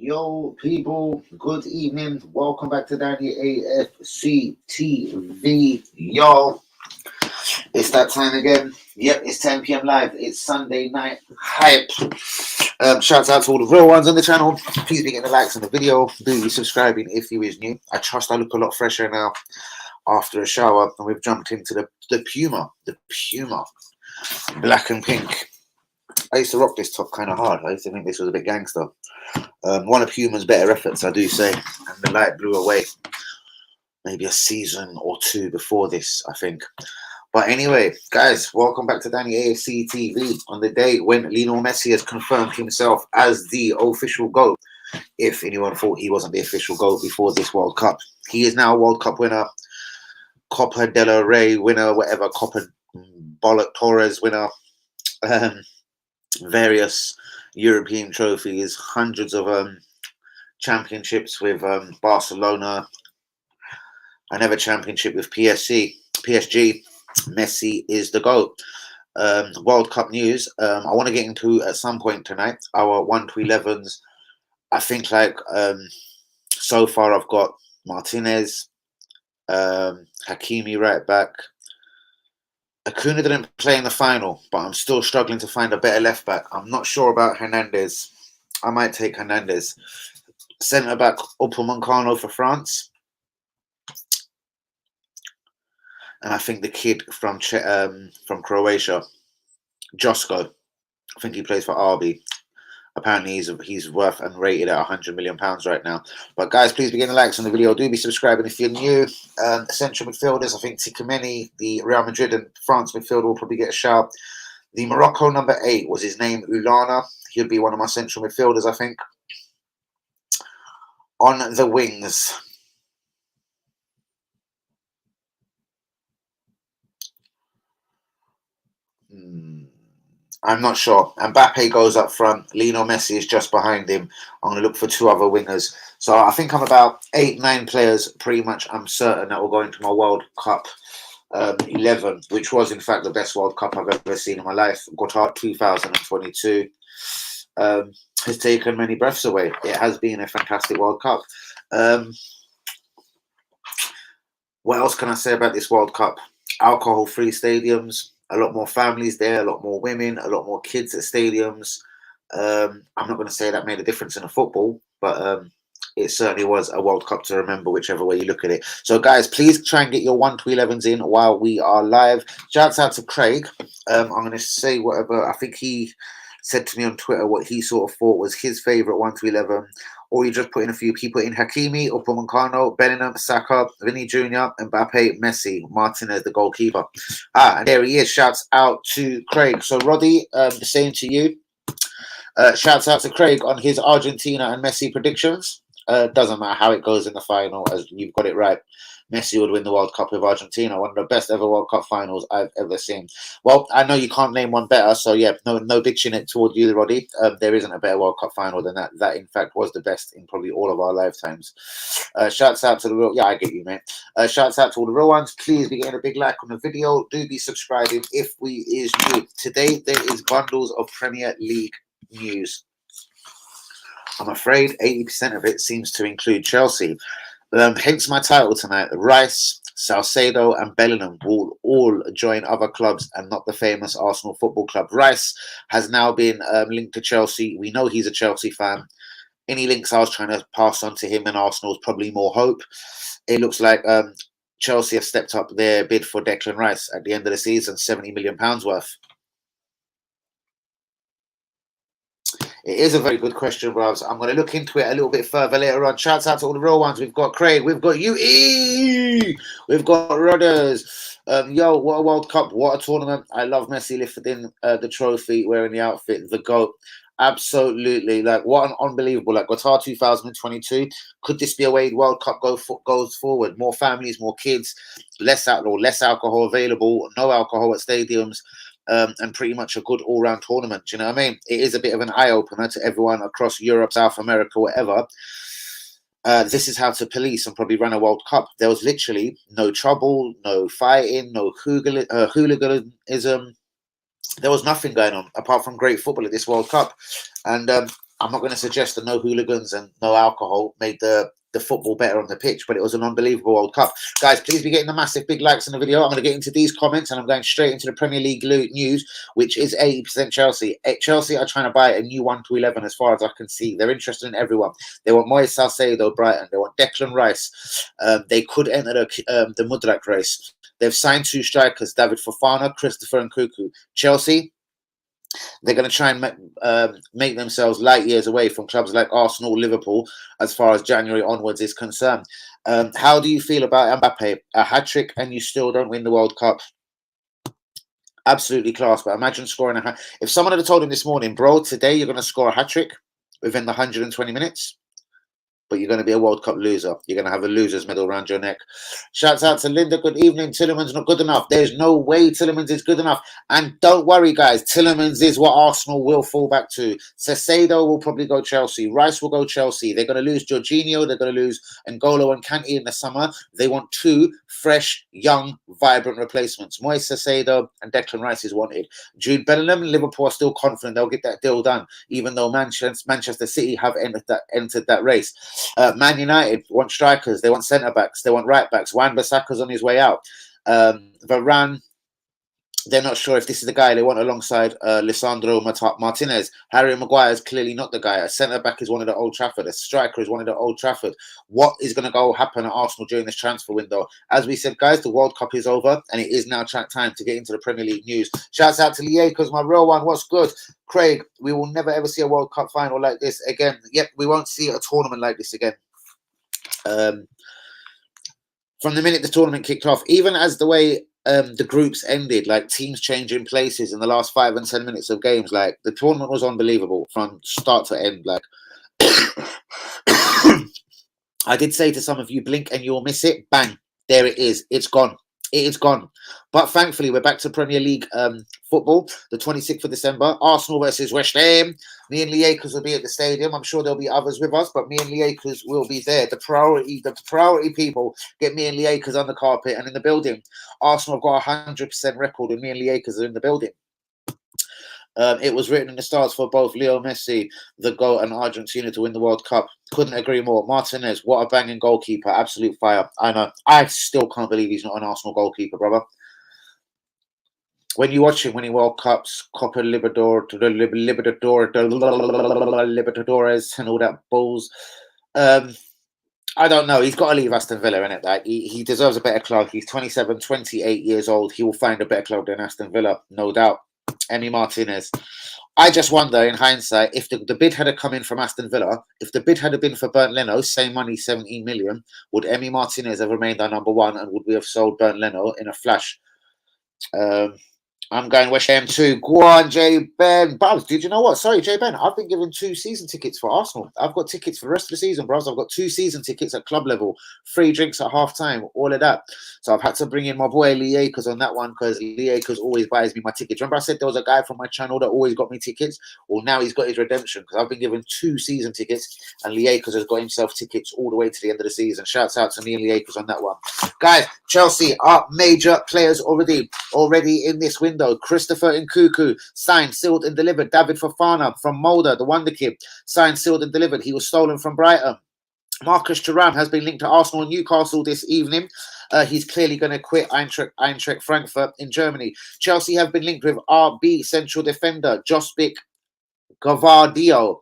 Yo, people, good evening. Welcome back to Danny AFC TV. Yo, it's that time again. Yep, it's 10 p.m. live. It's Sunday night hype. Shouts out to all the real ones on the channel. Please be getting the likes on the video. Do be subscribing if you is new. I trust I look a lot fresher now after a shower. And we've jumped into the Puma. The Puma. Black and pink. I used to rock this top kind of hard. I used to think this was a bit gangster. One of Puma's better efforts, I do say. And the light blew away. Maybe a season or two before this, I think. But anyway, guys, welcome back to Danny AFC TV on the day when Lionel Messi has confirmed himself as the official GOAT. If anyone thought he wasn't the official GOAT before this World Cup. He is now a World Cup winner, Copa del Rey winner, whatever, Copa Bollock Torres winner, various European trophies, hundreds of championships with Barcelona, another championship with PSG. Messi is the GOAT. World Cup news. I want to get into at some point tonight our 1 to 11s. I think so far I've got Martinez, Hakimi right back. Acuna didn't play in the final, but I'm still struggling to find a better left back. I'm not sure about Hernandez. I might take Hernandez. Centre back Upamecano for France. And I think the kid from Croatia, Josko. I think he plays for RB. Apparently he's worth and rated at £100 million right now. But guys, please be getting the likes on the video. Do be subscribing if you're new. Central midfielders, I think Tielamans, the Real Madrid and France midfielder, will probably get a shout. The Morocco number 8 was his name, Ulana. He'll be one of my central midfielders, I think. On the wings. I'm not sure. Mbappe goes up front. Lionel Messi is just behind him. I'm going to look for 2 other wingers. So I think I'm about 8, 9 players pretty much I'm certain that will go into my World Cup 11, which was in fact the best World Cup I've ever seen in my life. Qatar 2022 has taken many breaths away. It has been a fantastic World Cup. What else can I say about this World Cup? Alcohol-free stadiums. A lot more families there, a lot more women, a lot more kids at stadiums. I'm not going to say that made a difference in a football, but it certainly was a World Cup to remember, whichever way you look at it. So, guys, please try and get your 1 to 11s in while we are live. Shouts out to Craig. I'm going to say whatever. I think he said to me on Twitter what he sort of thought was his favourite 1 to 11. Or you just put in a few people in Hakimi, Upamecano, Bellingham, Saka, Vinny Jr., Mbappe, Messi, Martinez, the goalkeeper. And there he is. Shouts out to Craig. So, Roddy, the same to you. Shouts out to Craig on his Argentina and Messi predictions. Doesn't matter how it goes in the final, as you've got it right. Messi would win the World Cup with Argentina, one of the best ever World Cup finals I've ever seen. Well, I know you can't name one better, so yeah, no big chin it toward you, Roddy. There isn't a better World Cup final than that. That, in fact, was the best in probably all of our lifetimes. Shouts out to the real... Yeah, I get you, mate. Shouts out to all the real ones. Please be getting a big like on the video. Do be subscribing if we is new. Today, there is bundles of Premier League news. I'm afraid 80% of it seems to include Chelsea. Hence my title tonight. Rice, Calcedo and Bellingham will all join other clubs and not the famous Arsenal Football Club. Rice has now been linked to Chelsea. We know he's a Chelsea fan. Any links I was trying to pass on to him and Arsenal is probably more hope. It looks like Chelsea have stepped up their bid for Declan Rice at the end of the season, £70 million worth. It is a very good question, Robs. I'm going to look into it a little bit further later on. Shouts out to all the real ones. We've got Craig. We've got UE. We've got Rodders. Yo, what a World Cup. What a tournament. I love Messi lifting the trophy, wearing the outfit, the GOAT. Absolutely. Like, what an unbelievable. Like, Qatar 2022. Could this be a way World Cup goes forward? More families, more kids, less alcohol available, no alcohol at stadiums. And pretty much a good all-round tournament. Do you know what I mean? It is a bit of an eye-opener to everyone across Europe, South America, whatever. This is how to police and probably run a World Cup. There was literally no trouble, no fighting, no hooliganism. There was nothing going on apart from great football at this World Cup. And I'm not going to suggest that no hooligans and no alcohol made the football better on the pitch, but it was an unbelievable World Cup. Guys, please be getting the massive big likes in the video. I'm going to get into these comments and I'm going straight into the Premier League news, which is 80% Chelsea. Chelsea are trying to buy a new 1 to 11 as far as I can see. They're interested in everyone. They want Moise Calcedo, Brighton. They want Declan Rice. They could enter the Mudrak race. They've signed 2 strikers, David Fofana, Christopher Nkunku. Chelsea, they're going to try and make themselves light years away from clubs like Arsenal, Liverpool, as far as January onwards is concerned. How do you feel about Mbappe? A hat-trick and you still don't win the World Cup? Absolutely class, but imagine scoring a hat. If someone had told him this morning, bro, today you're going to score a hat-trick within the 120 minutes, but you're going to be a World Cup loser. You're going to have a loser's medal around your neck. Shouts out to Linda. Good evening. Tielamans not good enough. There's no way Tielamans is good enough. And don't worry, guys. Tielamans is what Arsenal will fall back to. Calcedo will probably go Chelsea. Rice will go Chelsea. They're going to lose Jorginho. They're going to lose N'Golo and Kante in the summer. They want 2 fresh, young, vibrant replacements. Moise Calcedo and Declan Rice is wanted. Jude Bellingham, Liverpool are still confident they'll get that deal done, even though Manchester City have entered that race. Man United want strikers. They want centre-backs. They want right-backs. Wan-Bissaka's on his way out. Varane, they're not sure if this is the guy they want alongside Lisandro Martinez. Harry Maguire is clearly not the guy. A centre-back is wanted at Old Trafford. A striker is wanted at Old Trafford. What is going to happen at Arsenal during this transfer window? As we said, guys, the World Cup is over, and it is now time to get into the Premier League news. Shouts out to Liekos, my real one. What's good? Craig, we will never ever see a World Cup final like this again. Yep, we won't see a tournament like this again. From the minute the tournament kicked off, even as the way the groups ended, like teams changing places in the last 5 and 10 minutes of games, like the tournament was unbelievable from start to end. Like I did say to some of you, blink and you'll miss it. Bang, there it is. It's gone. It is gone. But thankfully, we're back to Premier League football, the 26th of December. Arsenal versus West Ham. Me and Liekos will be at the stadium. I'm sure there'll be others with us, but me and Liekos will be there. The priority people get me and Liekos on the carpet and in the building. Arsenal have got a 100% record, and me and Liekos are in the building. It was written in the stars for both Leo Messi, the GOAT, and Argentina to win the World Cup. Couldn't agree more. Martinez, what a banging goalkeeper. Absolute fire. I know. I still can't believe he's not an Arsenal goalkeeper, brother. When you watch him winning World Cups, Copa Libertadores, and all that balls, I don't know. He's got to leave Aston Villa, innit? Like, he deserves a better club. He's 27, 28 years old. He will find a better club than Aston Villa, no doubt. Emi Martinez. I just wonder, in hindsight, if the bid had come in from Aston Villa, if the bid had been for Bernd Leno, same money, 17 million, would Emi Martinez have remained our number 1, and would we have sold Bernd Leno in a flash? I'm going West Ham too. Go on, J Ben. Bros, did you know what? Sorry, J Ben. I've been given 2 season tickets for Arsenal. I've got tickets for the rest of the season, bros. I've got 2 season tickets at club level, free drinks at half time, all of that. So I've had to bring in my boy Liekos on that one, because Liekos always buys me my tickets. Remember I said there was a guy from my channel that always got me tickets? Well, now he's got his redemption, because I've been given 2 season tickets, and Liekos has got himself tickets all the way to the end of the season. Shouts out to me and Liekos on that one. Guys, Chelsea are major players already in this window. Christopher Nkunku, signed, sealed and delivered. David Fofana from Molde, the wonder kid, signed, sealed and delivered. He was stolen from Brighton. Marcus Thuram has been linked to Arsenal and Newcastle this evening. He's clearly going to quit Eintracht Frankfurt in Germany. Chelsea have been linked with RB central defender Josip Gavardio.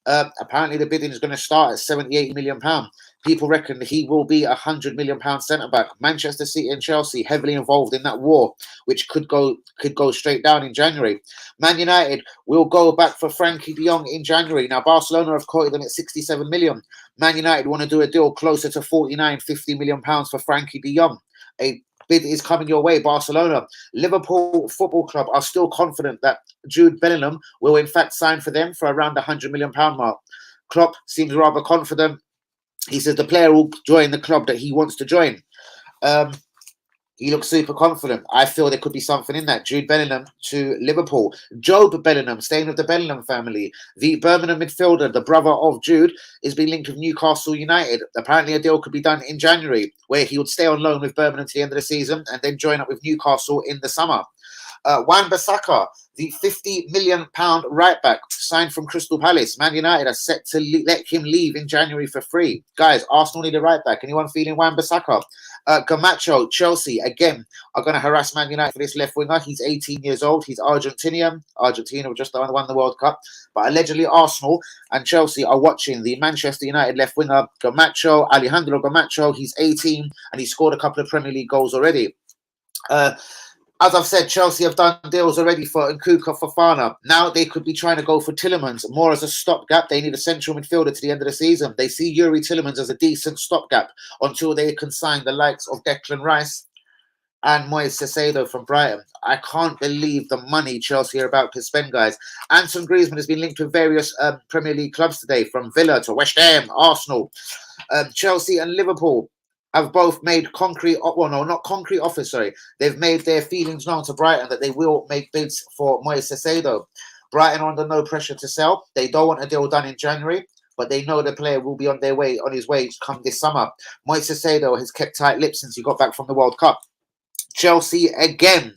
Apparently the bidding is going to start at £78 million. People reckon he will be a £100 million centre-back. Manchester City and Chelsea heavily involved in that war, which could go straight down in January. Man United will go back for Frankie de Jong in January. Now, Barcelona have quoted them at £67 million. Man United want to do a deal closer to £49-50 million for Frankie de Jong. A bid is coming your way, Barcelona. Liverpool Football Club are still confident that Jude Bellingham will in fact sign for them for around the £100 million mark. Klopp seems rather confident. He says the player will join the club that he wants to join. He looks super confident. I feel there could be something in that. Jude Bellingham to Liverpool. Job Bellingham, staying with the Bellingham family. The Birmingham midfielder, the brother of Jude, is being linked with Newcastle United. Apparently a deal could be done in January, where he would stay on loan with Birmingham to the end of the season and then join up with Newcastle in the summer. Wan-Bissaka, the £50 million right back signed from Crystal Palace. Man United are set to let him leave in January for free. Guys, Arsenal need a right back. Anyone feeling Wan-Bissaka? Gamacho, Chelsea, again, are going to harass Man United for this left winger. He's 18 years old. He's Argentinian. Argentina have just won the World Cup. But allegedly Arsenal and Chelsea are watching the Manchester United left winger, Alejandro Gamacho. He's 18 and he scored a couple of Premier League goals already. As I've said, Chelsea have done deals already for Nkuka Fofana. Now they could be trying to go for Tielamans more as a stopgap. They need a central midfielder to the end of the season. They see Yuri Tielemans as a decent stopgap until they can sign the likes of Declan Rice and Moise Caicedo from Brighton. I can't believe the money Chelsea are about to spend, guys. Antoine Griezmann has been linked with various Premier League clubs today, from Villa to West Ham, Arsenal. Chelsea and Liverpool have both made concrete offers, sorry. They've made their feelings known to Brighton that they will make bids for Moise Caicedo. Brighton are under no pressure to sell. They don't want a deal done in January, but they know the player will be on his way come this summer. Moise Caicedo has kept tight lips since he got back from the World Cup. Chelsea again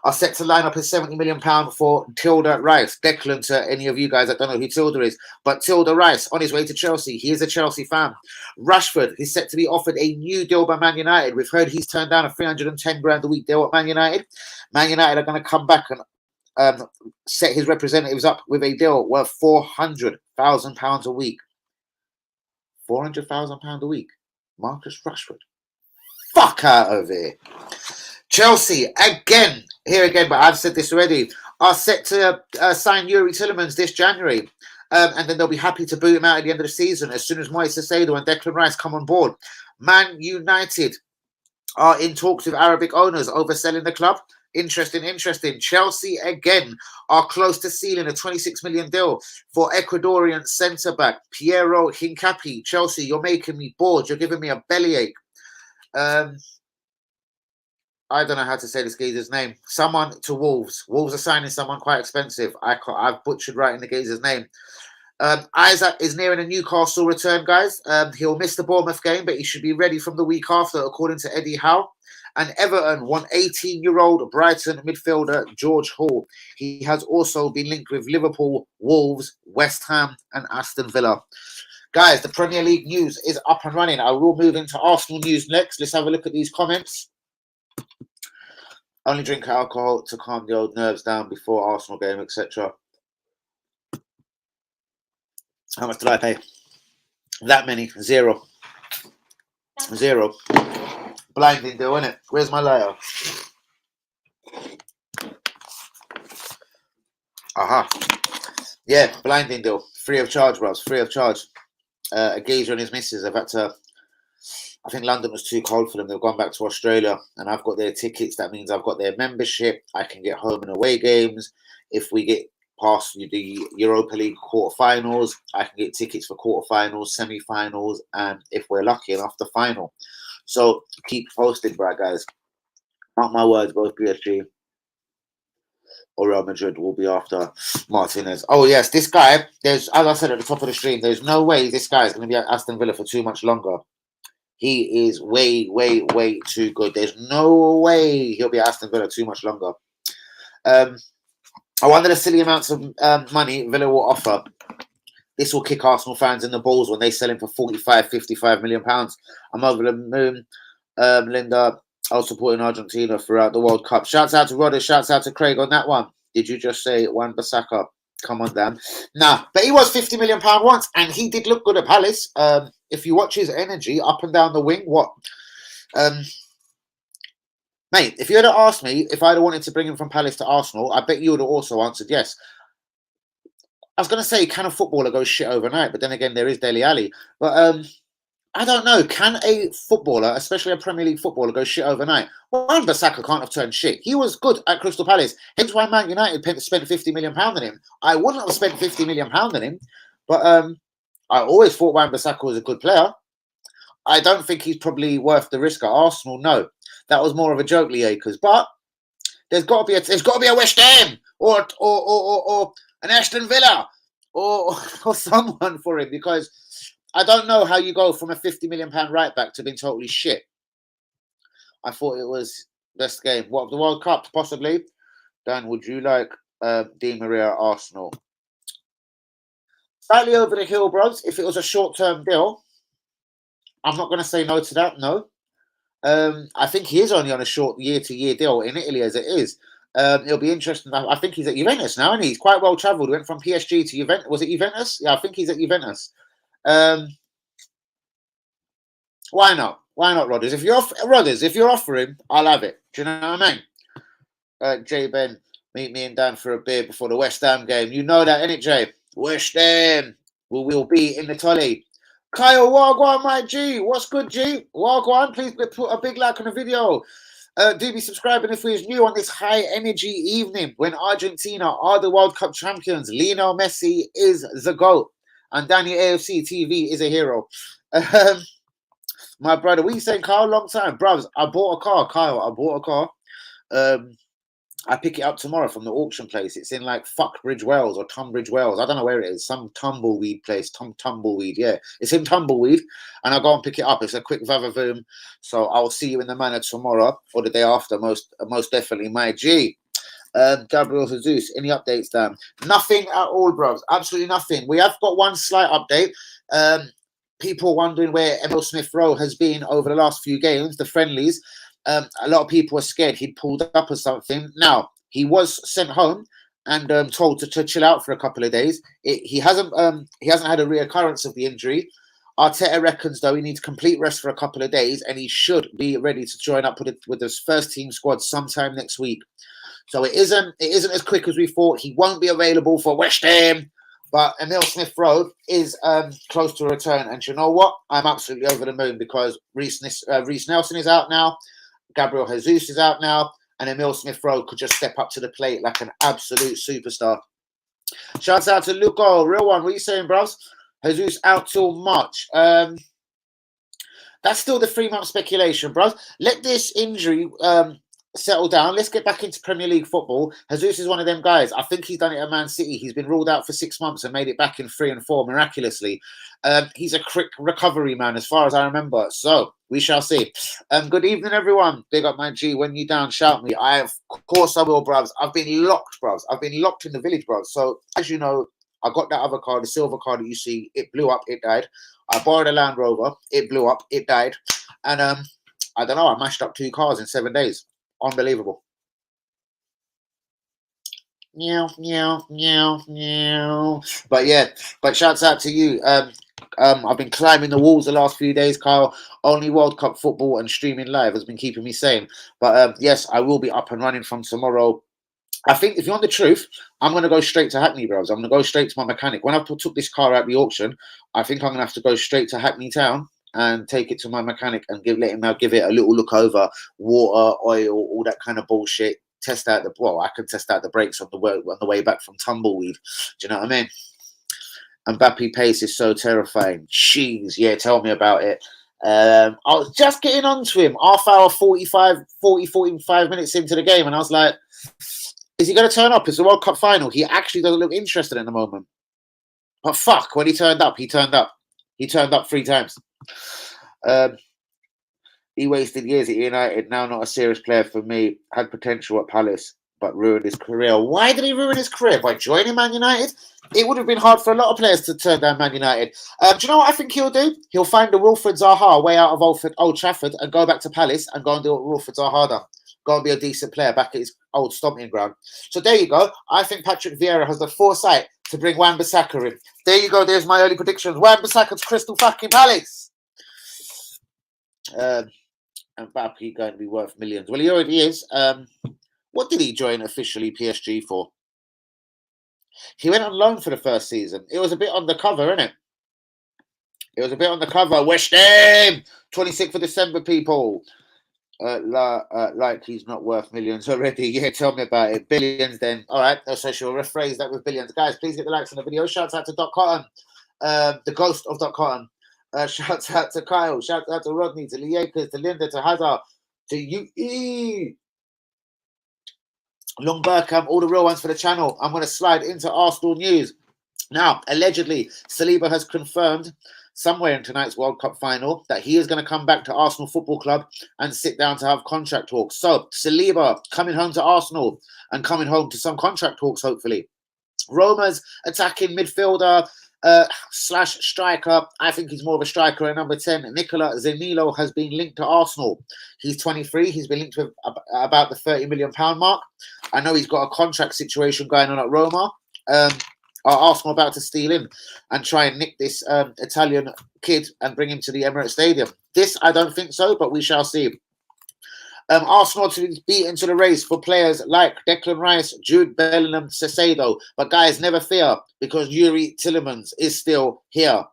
are set to line up a £70 million for Tilda Rice. Declan, to any of you guys that don't know who Tilda is, but Tilda Rice on his way to Chelsea. He is a Chelsea fan. Rashford is set to be offered a new deal by Man United. We've heard he's turned down a 310 grand a week deal at Man United. Man United are going to come back and set his representatives up with a deal worth £400,000 a week. £400,000 a week. Marcus Rashford. Fuck out of here. Chelsea, again, but I've said this already, are set to sign Yuri Tielemans this January. And then they'll be happy to boot him out at the end of the season as soon as Moise Caicedo and Declan Rice come on board. Man United are in talks with Arabic owners over selling the club. Interesting. Chelsea, again, are close to sealing a £26 million deal for Ecuadorian centre-back Piero Hincapié. Chelsea, you're making me bored. You're giving me a bellyache. I don't know how to say this geezer's name. Someone to Wolves. Wolves are signing someone quite expensive. I've butchered writing the geezer's name. Isaac is nearing a Newcastle return, guys. He'll miss the Bournemouth game, but he should be ready from the week after, according to Eddie Howe. And Everton won 18-year-old Brighton midfielder George Hall. He has also been linked with Liverpool, Wolves, West Ham, and Aston Villa. Guys, the Premier League news is up and running. I will move into Arsenal news next. Let's have a look at these comments. Only drink alcohol to calm the old nerves down before Arsenal game, etc. How much did I pay? That many. Zero. Blinding deal, innit? Where's my lighter? Aha. Yeah, blinding deal. Free of charge, bros. Free of charge. A geezer and his missus have had to... I think London was too cold for them. They've gone back to Australia, and I've got their tickets. That means I've got their membership. I can get home and away games. If we get past the Europa League quarterfinals, I can get tickets for quarterfinals, semi-finals, and if we're lucky enough, the final. So keep posted, bro, guys. Mark my words, both PSG or Real Madrid will be after Martinez. Oh yes, this guy. As I said at the top of the stream, there's no way this guy is going to be at Aston Villa for too much longer. He is way too good. There's no way he'll be at Aston Villa too much longer. I wonder the silly amounts of money Villa will offer. This will kick Arsenal fans in the balls when they sell him for 45, 55 million pounds. I'm over the moon. Linda, I was supporting Argentina throughout the World Cup. Shouts out to Rodder. Shouts out to Craig on that one. Did you just say Wan-Bissaka? Come on, Dan. Nah, but he was £50 million once, and he did look good at Palace. If you watch his energy up and down the wing, mate, if you had asked me if I'd have wanted to bring him from Palace to Arsenal, I bet you would have also answered yes. I was going to say, can a footballer go shit overnight? But then again, there is Dele Alli. But I don't know. Can a footballer, especially a Premier League footballer, go shit overnight? Well, Wan-Bissaka can't have turned shit. He was good at Crystal Palace. Hence why Man United spent £50 million on him. I wouldn't have spent £50 million on him. But I always thought Wan-Bissaka was a good player. I don't think he's probably worth the risk at Arsenal. No, that was more of a joke, Liakers. But there's got to be a West Ham or an Aston Villa or someone for him, because I don't know how you go from a £50 million right back to being totally shit. I thought it was best game. What, the World Cup? Possibly. Dan, would you like Di Maria at Arsenal? Slightly over the hill, bros. If it was a short-term deal, I'm not going to say no to that. No. I think he is only on a short year-to-year deal in Italy as it is. It'll be interesting. I think he's at Juventus now, and he's quite well travelled. He went from PSG to Juventus. Was it Juventus? Yeah, I think he's at Juventus. Why not? Why not, Rodders? If you're offering, I'll have it. Do you know what I mean? Jay Ben, meet me and Dan for a beer before the West Ham game. You know that, innit, Jay? West Ham will be in the tolly. Kyle Wagwan, my G. What's good, G? Wagwan, please put a big like on the video. Do be subscribing if you're new on this high energy evening when Argentina are the World Cup champions. Lionel Messi is the GOAT. And Danny AFC TV is a hero. My brother, what are you saying, Kyle? Long time. Bruvs, I bought a car, Kyle. I bought a car. I pick it up tomorrow from the auction place. It's in like Fuckbridge Wells or Tunbridge Wells. I don't know where it is. Some tumbleweed place. Tumbleweed, yeah. It's in Tumbleweed. And I'll go and pick it up. It's a quick vavavoom. So I'll see you in the manor tomorrow or the day after, most definitely, my G. Gabriel Jesus, any updates, Dan? Nothing at all, bros. Absolutely nothing. We have got one slight update. People wondering where Emil Smith-Rowe has been over the last few games, the friendlies. A lot of people were scared he'd pulled up or something. Now, he was sent home and told to chill out for a couple of days. He hasn't had a reoccurrence of the injury. Arteta reckons, though, he needs complete rest for a couple of days and he should be ready to join up with his first team squad sometime next week. So it isn't as quick as we thought. He won't be available for West Ham. But Emil Smith-Rowe is close to a return. And you know what? I'm absolutely over the moon because Reece Nelson is out now. Gabriel Jesus is out now. And Emil Smith-Rowe could just step up to the plate like an absolute superstar. Shouts out to Luco. Real one. What are you saying, bros? Jesus out till March. That's still the 3-month speculation, bros. Let this injury settle down. Let's get back into Premier League football. Jesus is one of them guys. I think he's done it at Man City. He's been ruled out for 6 months and made it back in 3 and 4 miraculously. He's a quick recovery man as far as I remember. So we shall see. Good evening, everyone. Big up my G. When you down, shout me. Of course I will, bruvs. I've been locked, bruvs. I've been locked in the village, bruvs. So as you know, I got that other car, the silver car that you see. It blew up. It died. I borrowed a Land Rover. It blew up. It died. And I don't know. I mashed up 2 cars in 7 days. Unbelievable. Meow, meow, meow, meow. But yeah, shouts out to you. I've been climbing the walls the last few days, Kyle. Only World Cup football and streaming live has been keeping me sane. But yes, I will be up and running from tomorrow. I think if you want the truth, I'm going to go straight to Hackney, bros. I'm going to go straight to my mechanic. When I took this car out the auction, I think I'm going to have to go straight to Hackney Town and take it to my mechanic and let him now give it a little look over, water, oil, all that kind of bullshit. Test out I can test out the brakes on the way back from Tumbleweed. Do you know what I mean? And Mbappe pace is so terrifying. Jeez, yeah, tell me about it. I was just getting onto him, half hour, 45 minutes into the game, and I was like, is he going to turn up? It's the World Cup final. He actually doesn't look interested in the moment. But fuck, when he turned up, he turned up. He turned up 3 times. He wasted years at United. Now not a serious player for me. Had potential at Palace, but ruined his career. Why did he ruin his career? By joining Man United? It would have been hard for a lot of players to turn down Man United. Do you know what I think he'll do? He'll find the Wilfred Zaha way out of Old Trafford and go back to Palace and go and do what Wilfred Zaha done. Go and be a decent player back at his old stomping ground. So there you go. I think Patrick Vieira has the foresight to bring Wan-Bissaka in. There you go. There's my early predictions. Wan-Bissaka to Crystal fucking Palace. And Mbappe going to be worth millions. Well, he already is. What did he join officially PSG for? He went on loan for the first season. It was a bit undercover, isn't it? It was a bit undercover. West Ham! 26th of December, people. Like he's not worth millions already. Yeah, tell me about it. Billions then. All right, so she'll rephrase that with billions. Guys, please get the likes on the video. Shout out to Doc Cotton, the ghost of Doc Cotton. Shout out to Kyle. Shout out to Rodney, to Liakers, to Linda, to Hazard, to UE. Long Burkham, all the real ones for the channel. I'm going to slide into Arsenal news. Now, allegedly, Saliba has confirmed somewhere in tonight's World Cup final that he is going to come back to Arsenal Football Club and sit down to have contract talks. So Saliba coming home to Arsenal and coming home to some contract talks, hopefully. Roma's attacking midfielder slash striker. I think he's more of a striker at number 10. Nicola Zanilo has been linked to Arsenal. He's 23. He's been linked with about the £30 million mark. I know he's got a contract situation going on at Roma. Are Arsenal about to steal him and try and nick this Italian kid and bring him to the Emirates Stadium? This, I don't think so, but we shall see. Arsenal to be into the race for players like Declan Rice, Jude Bellingham, Calcedo. But guys, never fear, because Yuri Tielamans is still here.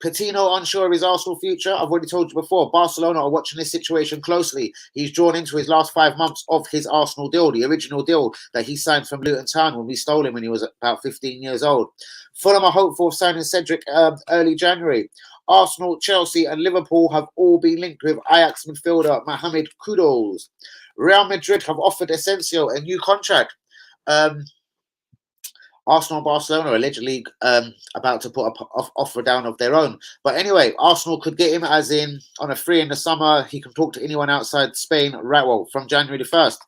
Coutinho unsure of his Arsenal future. I've already told you before, Barcelona are watching this situation closely. He's drawn into his last 5 months of his Arsenal deal, the original deal that he signed from Luton Town when we stole him when he was about 15 years old. Fulham are hopeful of signing Cedric early January. Arsenal, Chelsea and Liverpool have all been linked with Ajax midfielder Mohamed Kudus. Real Madrid have offered Asensio a new contract. Arsenal and Barcelona are allegedly about to put an offer down of their own. But anyway, Arsenal could get him as in on a free in the summer. He can talk to anyone outside Spain, right, well, from January the 1st.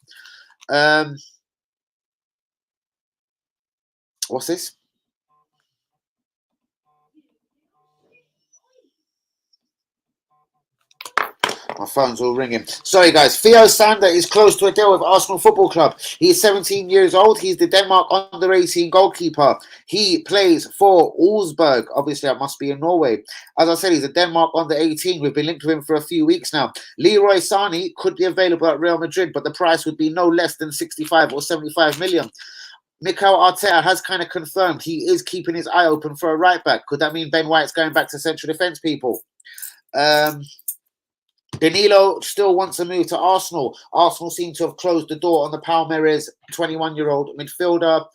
What's this? My phone's all ringing. Sorry, guys. Theo Sander is close to a deal with Arsenal Football Club. He's 17 years old. He's the Denmark under-18 goalkeeper. He plays for Augsburg. Obviously, that must be in Norway. As I said, he's a Denmark under-18. We've been linked to him for a few weeks now. Leroy Sané could be available at Real Madrid, but the price would be no less than 65 or 75 million. Mikel Arteta has kind of confirmed he is keeping his eye open for a right-back. Could that mean Ben White's going back to central defence, people? Danilo still wants a move to Arsenal. Arsenal seem to have closed the door on the Palmeiras 21-year-old midfielder.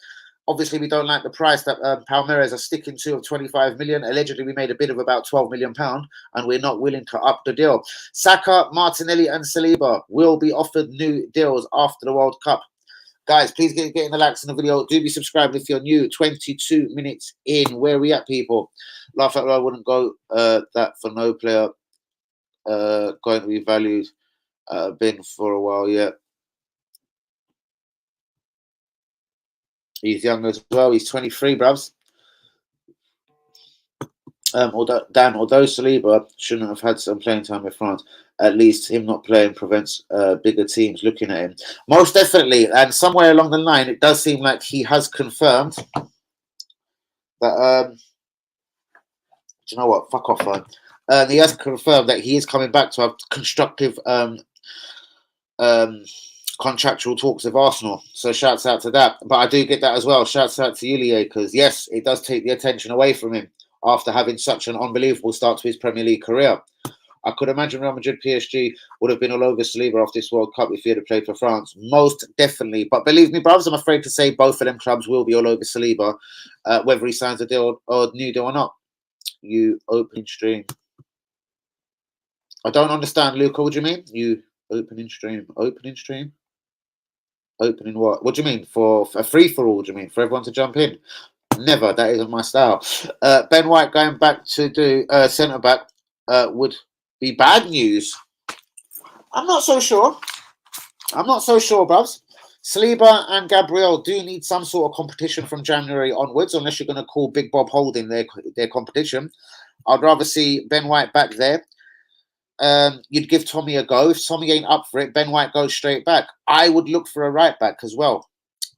Obviously, we don't like the price that Palmeiras are sticking to of 25 million. Allegedly, we made a bid of about 12 million pound, and we're not willing to up the deal. Saka, Martinelli, and Saliba will be offered new deals after the World Cup. Guys, please get in the likes in the video. Do be subscribed if you're new. 22 minutes in. Where are we at, people? Laugh out loud, I wouldn't go that for no player. Going to be valued. Been for a while yet. He's young as well. He's 23, bruvs. Although Saliba shouldn't have had some playing time with France, at least him not playing prevents bigger teams looking at him. Most definitely. And somewhere along the line, it does seem like he has confirmed that. Do you know what? Fuck off, phone. He has confirmed that he is coming back to have constructive contractual talks with Arsenal. So shouts out to that. But I do get that as well. Shouts out to Yulia, because yes, it does take the attention away from him after having such an unbelievable start to his Premier League career. I could imagine Real Madrid PSG would have been all over Saliba after this World Cup if he had played for France. Most definitely. But believe me, brothers, I'm afraid to say both of them clubs will be all over Saliba, whether he signs a deal or new deal or not. You opening stream. I don't understand, Luca. What do you mean? You opening stream? Opening stream? Opening what? What do you mean? For a free-for-all, do you mean? For everyone to jump in? Never. That isn't my style. Ben White going back to do centre-back would be bad news. I'm not so sure. I'm not so sure, bruvs. Saliba and Gabriel do need some sort of competition from January onwards, unless you're going to call Big Bob Holding their competition. I'd rather see Ben White back there. You'd give Tommy a go. If Tommy ain't up for it, Ben White goes straight back. I would look for a right back as well,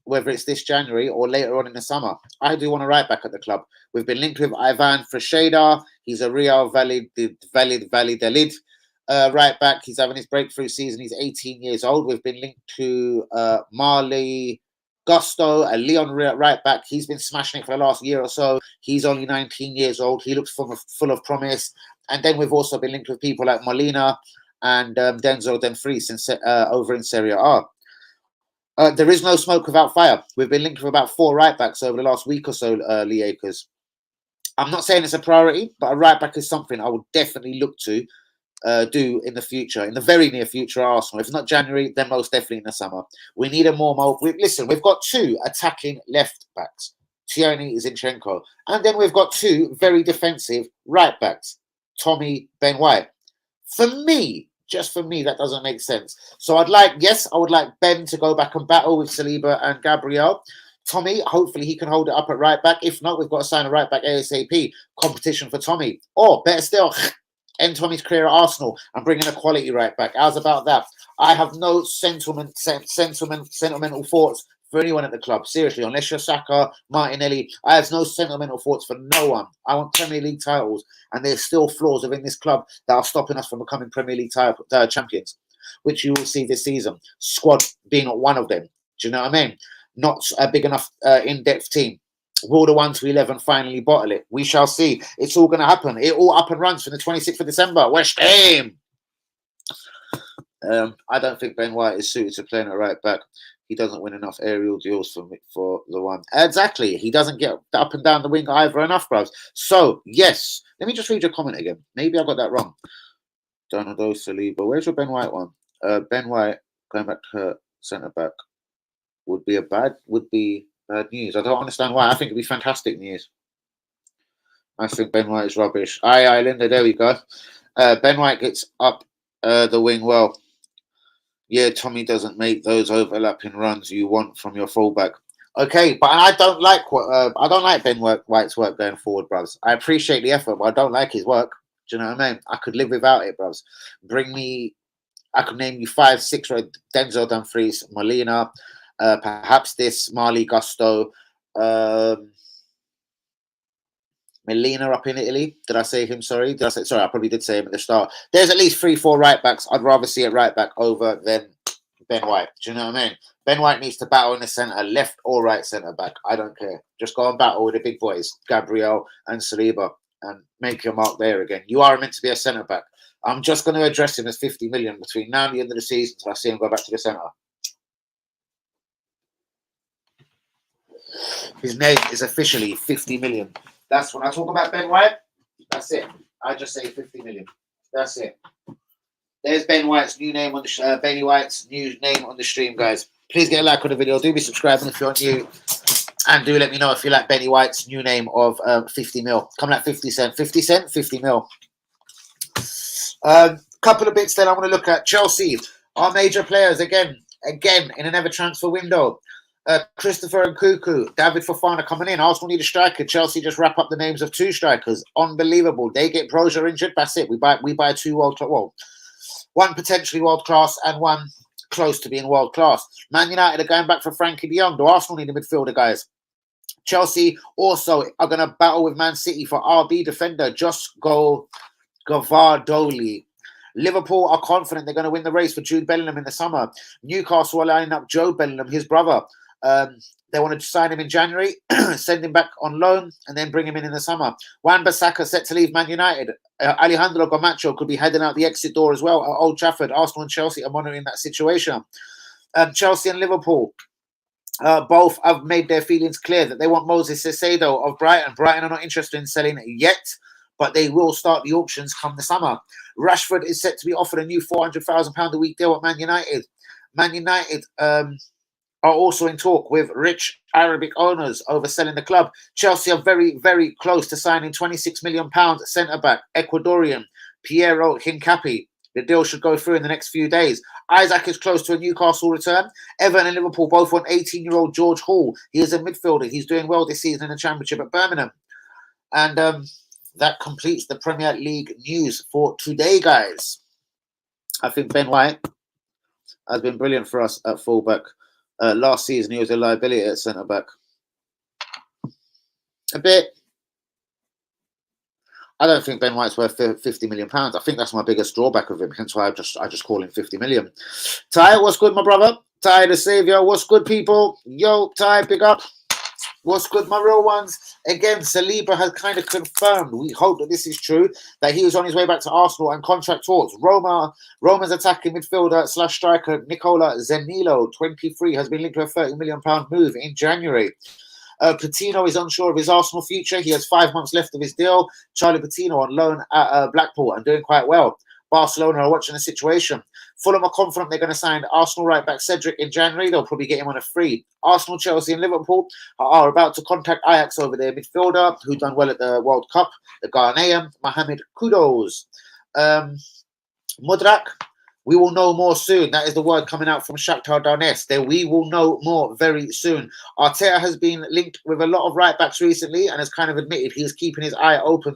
whether it's this January or later on in the summer. I do want a right back at the club. We've been linked with Ivan Fresheda. He's a Real Valladolid right back. He's having his breakthrough season. He's 18 years old. We've been linked to Marley Gusto, a Leon right back. He's been smashing it for the last year or so. He's only 19 years old. He looks full of promise. And then we've also been linked with people like Molina and Denzel Dumfries over in Serie A. There is no smoke without fire. We've been linked with about 4 right backs over the last week or so, Lee Akers. I'm not saying it's a priority, but a right back is something I would definitely look to do in the future, in the very near future, Arsenal. If not January, then most definitely in the summer. We need a more mobile. Listen, we've got 2 attacking left backs, Tierney, Zinchenko, and then we've got 2 very defensive right backs, Tommy, Ben White. For me, just for me, that doesn't make sense. So I would like Ben to go back and battle with Saliba and Gabriel. Tommy, hopefully he can hold it up at right back. If not, we've got to sign a right back ASAP. Competition for Tommy. Or better still, end Tommy's career at Arsenal and bring in a quality right back. How's about that? I have no sentimental thoughts for anyone at the club. Seriously, unless you're Saka, Martinelli, I have no sentimental thoughts for no one. I want Premier League titles, and there's still flaws within this club that are stopping us from becoming Premier League champions, which you will see this season. Squad being one of them. Do you know what I mean? Not a big enough in-depth team. Will the 1 to 11 finally bottle it? We shall see. It's all going to happen. It all up and runs from the 26th of December. West Ham. I don't think Ben White is suited to playing at right back. He doesn't win enough aerial deals for the one. Exactly. He doesn't get up and down the wing either enough, bros. So, yes. Let me just read your comment again. Maybe I got that wrong. Donaldo Saliba. Where's your Ben White one? Ben White going back to centre-back would be bad news. I don't understand why. I think it'd be fantastic news. I think Ben White is rubbish. Aye, Linda, there we go. Ben White gets up the wing well. Yeah, Tommy doesn't make those overlapping runs you want from your fullback. Okay, but I don't like Ben White's work going forward, bros. I appreciate the effort, but I don't like his work. Do you know what I mean? I could live without it, bros. I could name you 5, 6 Denzel Dumfries, Molina, perhaps this Marley Gusto, Molina up in Italy. Did I say him? Sorry. I probably did say him at the start. There's at least 3, 4 right backs I'd rather see at right back over than Ben White. Do you know what I mean? Ben White needs to battle in the centre, left or right centre back. I don't care. Just go and battle with the big boys, Gabriel and Saliba, and make your mark there again. You are meant to be a centre back. I'm just going to address him as 50 million between now and the end of the season until I see him go back to the centre. His name is officially 50 million. That's when I talk about Ben White. That's it. I just say 50 million. That's it. There's Ben White's new name on the Benny White's new name on the stream, guys. Please get a like on the video. Do be subscribing if you're new, and do let me know if you like Benny White's new name of 50 mil. Coming at 50 cent. 50 cent, 50 mil. Couple of bits then I want to look at. Chelsea, our major players again in another transfer window. Christopher and Cuckoo, David Fofana coming in. Arsenal need a striker. Chelsea just wrap up the names of 2 strikers. Unbelievable. They get Broja injured. That's it. We buy 2 world class. Well, 1 potentially world class and 1 close to being world class. Man United are going back for Frankie de Jong. Do Arsenal need a midfielder, guys? Chelsea also are going to battle with Man City for RB defender Josh Gavardoli. Liverpool are confident they're going to win the race for Jude Bellingham in the summer. Newcastle are lining up Joe Bellingham, his brother. They wanted to sign him in January, send him back on loan, and then bring him in the summer. Wan-Bissaka set to leave Man United. Alejandro Garnacho could be heading out the exit door as well at Old Trafford. Arsenal and Chelsea are monitoring that situation. Chelsea and Liverpool both have made their feelings clear that they want Moses Caicedo of Brighton. Brighton are not interested in selling it yet, but they will start the auctions come the summer. Rashford is set to be offered a new £400,000 a week deal at Man United. Man United are also in talk with rich Arabic owners over selling the club. Chelsea are very, very close to signing £26 million centre-back Ecuadorian Piero Hincapié. The deal should go through in the next few days. Isaac is close to a Newcastle return. Everton and Liverpool both want 18-year-old George Hall. He is a midfielder. He's doing well this season in the Championship at Birmingham. And that completes the Premier League news for today, guys. I think Ben White has been brilliant for us at fullback. Last season, he was a liability at centre-back. A bit. I don't think Ben White's worth £50 million. I think that's my biggest drawback of him. Hence why I just call him 50 million. Ty, what's good, my brother? Ty the Saviour, what's good, people? Yo, Ty, big up. What's good, my real ones? Again, Saliba has kind of confirmed, we hope that this is true, that he was on his way back to Arsenal and contract talks. Roma's attacking midfielder / striker Nicola Zaniolo, 23, has been linked to a £30 million move in January. Patino is unsure of his Arsenal future. He has 5 months left of his deal. Charlie Patino on loan at Blackpool and doing quite well. Barcelona are watching the situation. Fulham are confident they're going to sign Arsenal right back Cedric in January. They'll probably get him on a free. Arsenal, Chelsea and Liverpool are about to contact Ajax over their midfielder, who done well at the World Cup, the Ghanaian, Mohamed Kudus. Mudrak, we will know more soon. That is the word coming out from Shakhtar Donetsk. That we will know more very soon. Arteta has been linked with a lot of right backs recently and has kind of admitted he is keeping his eye open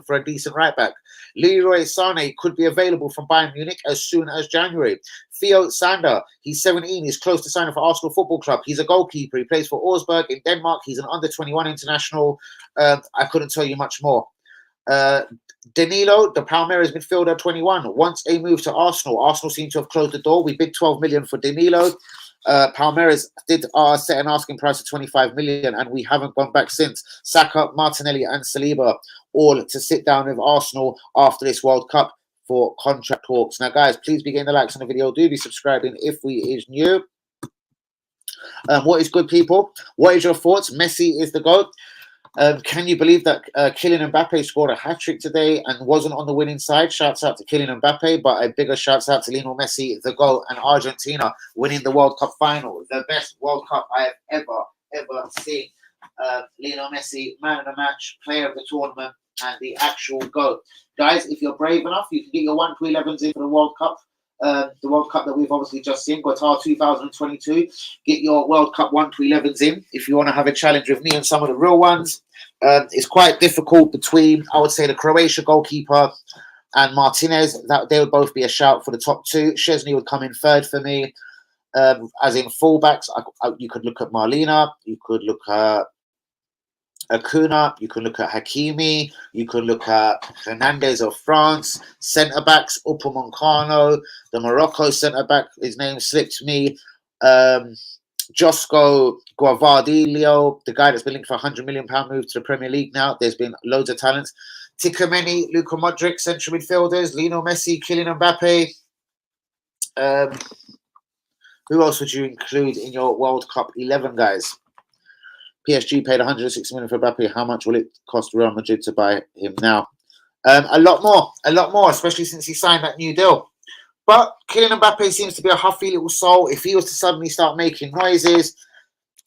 for a decent right back. Leroy Sané could be available from Bayern Munich as soon as January. Theo Sander, he's 17, he's close to signing for Arsenal Football Club. He's a goalkeeper. He plays for Augsburg in Denmark. He's an under-21 international. I couldn't tell you much more. Danilo, the Palmeiras midfielder, 21, wants a move to Arsenal. Arsenal seem to have closed the door. We bid 12 million for Danilo. Palmeiras did set an asking price of 25 million, and we haven't gone back since. Saka, Martinelli, and Saliba all to sit down with Arsenal after this World Cup for contract talks. Now, guys, please be getting the likes on the video. Do be subscribing if we is new. What is good, people? What is your thoughts? Messi is the GOAT. Can you believe that Kylian Mbappe scored a hat-trick today and wasn't on the winning side? Shouts out to Kylian Mbappe, but a bigger shouts out to Lionel Messi, the GOAT, and Argentina winning the World Cup final. The best World Cup I have ever seen. Lionel Messi, man of the match, player of the tournament, and the actual GOAT. Guys, if you're brave enough, you can get your 1 to 11s in for the World Cup. The World Cup that we've obviously just seen, Qatar 2022. Get your World Cup 1 to 11s in if you want to have a challenge with me and some of the real ones. It's quite difficult between, I would say, the Croatia goalkeeper and Martinez. That they would both be a shout for the top two. Szczesny would come in third for me. As in fullbacks, you could look at Marlena, you could look at Acuna, you can look at Hakimi, you can look at Hernandez of France, centre backs, Upamecano, the Morocco centre back, his name slipped me, Josko Guavardilio, the guy that's been linked for £100 million move to the Premier League now. There's been loads of talents. Tielamans, Luka Modric, central midfielders, Lionel Messi, Kylian Mbappe. Who else would you include in your World Cup 11, guys? PSG paid 160 million for Mbappe. How much will it cost Real Madrid to buy him now? A lot more, especially since he signed that new deal. But Kylian Mbappe seems to be a huffy little soul. If he was to suddenly start making noises,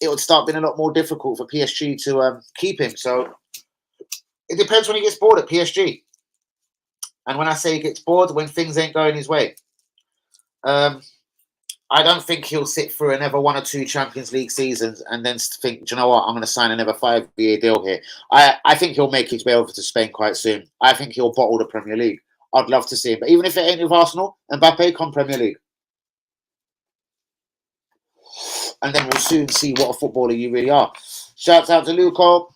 it would start being a lot more difficult for PSG to keep him. So it depends when he gets bored at PSG. And when I say he gets bored, when things ain't going his way. I don't think he'll sit through another 1 or 2 Champions League seasons and then think, do you know what, I'm going to sign another 5-year deal here. I think he'll make his way over to Spain quite soon. I think he'll bottle the Premier League. I'd love to see him. But even if it ain't with Arsenal, Mbappe, come Premier League. And then we'll soon see what a footballer you really are. Shouts out to Luco.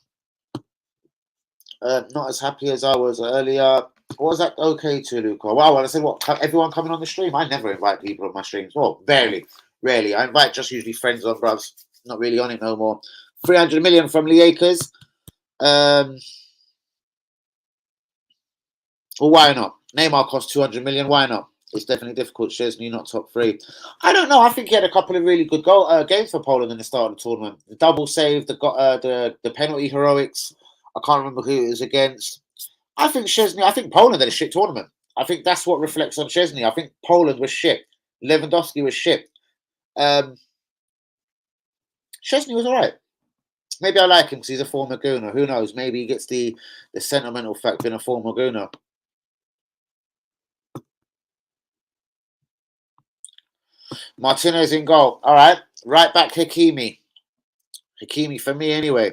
Not as happy as I was earlier. Was that okay to Luca? Wow, I said, what, everyone coming on the stream? I never invite people on my streams. Well, barely, rarely. I invite just usually friends on, bruvs. Not really on it no more. 300 million from Lee Akers. Well, why not? Neymar cost 200 million. Why not? It's definitely difficult. Szczesny not top 3. I don't know. I think he had a couple of really good games for Poland in the start of the tournament. The double save, the penalty heroics. I can't remember who it was against. I think Poland had a shit tournament. I think that's what reflects on Szczesny. I think Poland was shit. Lewandowski was shit. Szczesny was all right. Maybe I like him because he's a former Gooner. Who knows? Maybe he gets the sentimental fact being a former Gooner. Martinez in goal. All right. Right back, Hakimi. Hakimi for me anyway.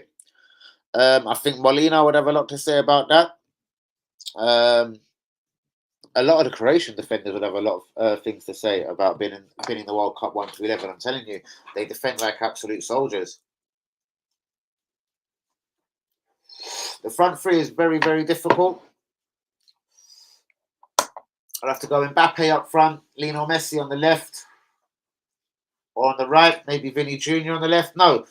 I think Molina would have a lot to say about that. A lot of the Croatian defenders would have a lot of things to say about being in the World Cup 1 to 11. I'm telling you, they defend like absolute soldiers. The front three is very, very difficult. I'll have to go Mbappe up front, Lionel Messi on the left, or on the right, maybe Vinny Jr. on the left. No,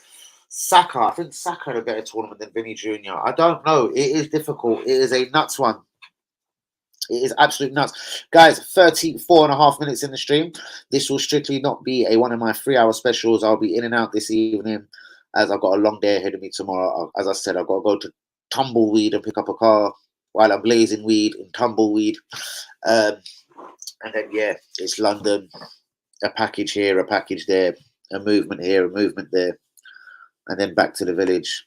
Saka. I think Saka had a better tournament than Vinny Jr. I don't know. It is difficult. It is a nuts one. It is absolute nuts. Guys, 34.5 minutes in the stream. This will strictly not be one of my 3-hour specials. I'll be in and out this evening as I've got a long day ahead of me tomorrow. As I said, I've got to go to Tumbleweed and pick up a car while I'm blazing weed in Tumbleweed. And then, yeah, it's London, a package here, a package there, a movement here, a movement there, and then back to the village.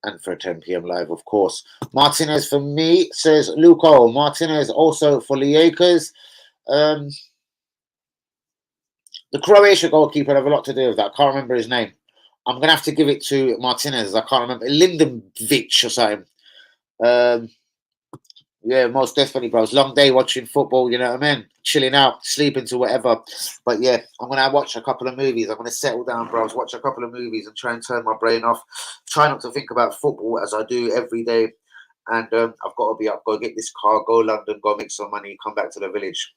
And for a 10 p.m. live, of course. Martinez for me, says Luco. Martinez also for Liakers. The Croatia goalkeeper have a lot to do with that. I can't remember his name. I'm going to have to give it to Martinez. I can't remember. Lindenvich or something. Yeah, most definitely, bro. It's a long day watching football, you know what I mean? Chilling out, sleeping to whatever. But yeah, I'm going to watch a couple of movies. I'm going to settle down, bros, watch a couple of movies and try and turn my brain off. Try not to think about football as I do every day. And I've got to be up, go get this car, go London, go make some money, come back to the village.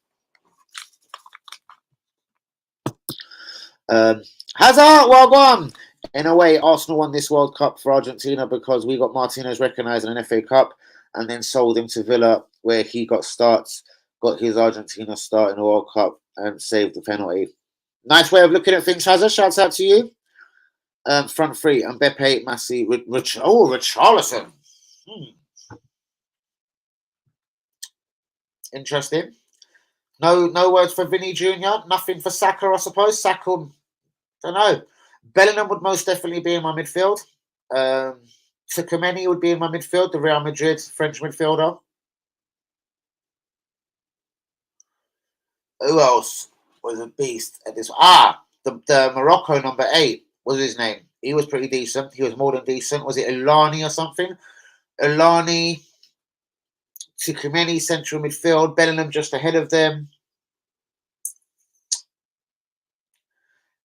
Hazard, well gone. In a way, Arsenal won this World Cup for Argentina because we got Martinez recognised in an FA Cup and then sold him to Villa, where he got starts, got his Argentina start in the World Cup and saved the penalty. Nice way of looking at things, Hazard. Shouts out to you. Front three, and Mbappe, Messi, Richarlison. Interesting. No words for Vinny Jr. Nothing for Saka, I suppose. Saka, don't know. Bellingham would most definitely be in my midfield. Tielamans would be in my midfield, the Real Madrid French midfielder. Who else was a beast at this? The Morocco number 8. What was his name? He was pretty decent. He was more than decent. Was it Elani or something? Elani, Tielamans, central midfield. Bellingham just ahead of them.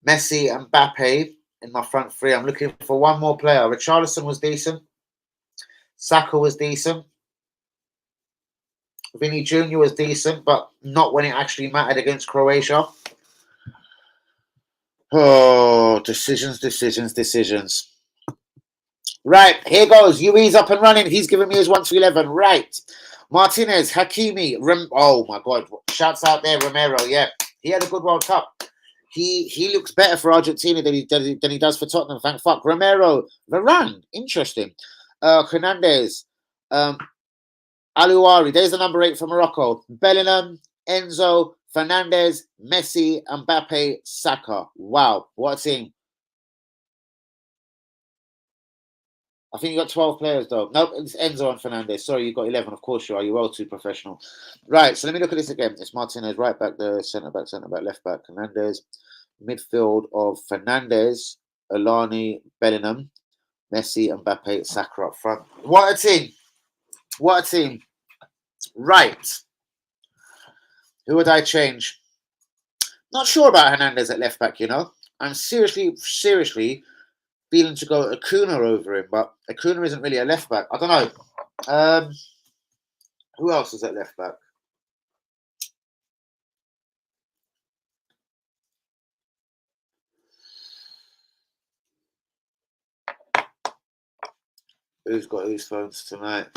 Messi and Mbappe in my front three. I'm looking for one more player. Richarlison was decent. Saka was decent. Vinny Jr. was decent, but not when it actually mattered against Croatia. Oh, decisions. Right, here goes. UE's up and running. He's giving me his 1 to 11. Right. Martinez, Hakimi. Oh, my God. Shouts out there, Romero. Yeah, he had a good World Cup. He looks better for Argentina than he does for Tottenham. Thank fuck. Romero, Varane, interesting. Hernandez, Alouari. There's the number 8 for Morocco. Bellingham, Enzo, Fernandez, Messi, Mbappe, Saka. Wow, what a team! I think you got 12 players though. Nope, it's Enzo and Fernandez. Sorry, you got 11. Of course you are. You're well too professional. Right, so let me look at this again. It's Martinez, right back there, centre back, left back, Fernandez. Midfield of Fernandez, Elani, Bellingham, Messi, Mbappe, Saka up front. What a team! What a team! Right. Who would I change? Not sure about Hernandez at left back, you know. I'm seriously feeling to go Acuna over him, but Acuna isn't really a left back. I don't know. Who else is at left back? Who's got whose phones tonight?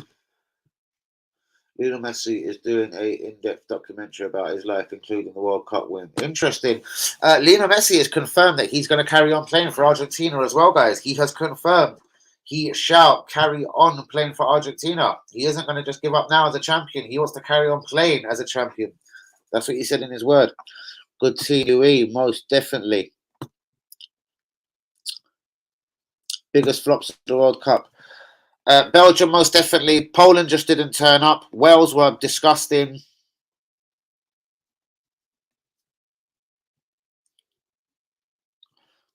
Lionel Messi is doing a in-depth documentary about his life, including the World Cup win. Interesting. Lionel Messi has confirmed that he's going to carry on playing for Argentina as well, guys. He has confirmed he shall carry on playing for Argentina. He isn't going to just give up now as a champion. He wants to carry on playing as a champion. That's what he said in his word. Good TUE, most definitely. Biggest flops of the World Cup. Belgium, most definitely. Poland just didn't turn up. Wales were disgusting.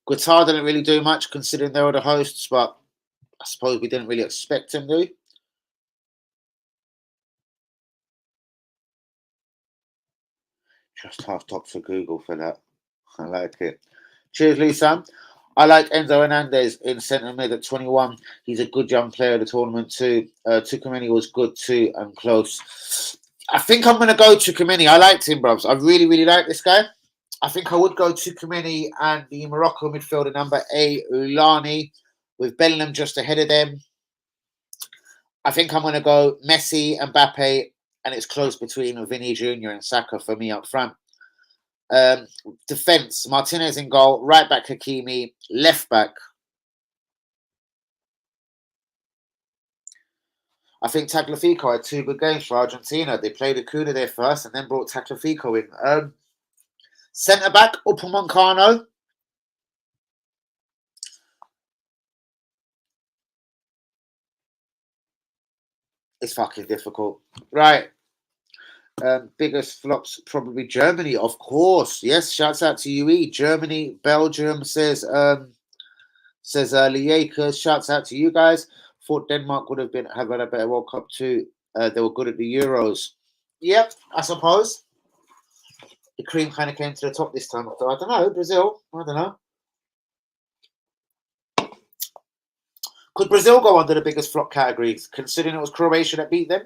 Qatar didn't really do much considering they were the hosts, but I suppose we didn't really expect them to. Just half top for Google for that. I like it. Cheers, Lisa. I like Enzo Hernandez in centre mid at 21. He's a good young player of the tournament too. Tielamans was good too and close. I think I'm going to go Tielamans. I liked him, bruvs. I really like this guy. I think I would go Tielamans and the Morocco midfielder number 8, Ulani, with Bellingham just ahead of them. I think I'm going to go Messi, Mbappe, and it's close between Vinny Jr. and Saka for me up front. Defense, Martinez in goal, right back Hakimi, left back. I think Tagliafico had 2 good games for Argentina. They played Acuna there first and then brought Tagliafico in. Centre back, Upamecano. It's fucking difficult. Right. Biggest flops, probably Germany, of course. Yes, shouts out to UE. Germany, Belgium, says Liakers. Shouts out to you guys. Thought Denmark would have had a better World Cup too. They were good at the Euros. Yep, I suppose. The cream kind of came to the top this time. So I don't know. Brazil, I don't know. Could Brazil go under the biggest flop categories, considering it was Croatia that beat them?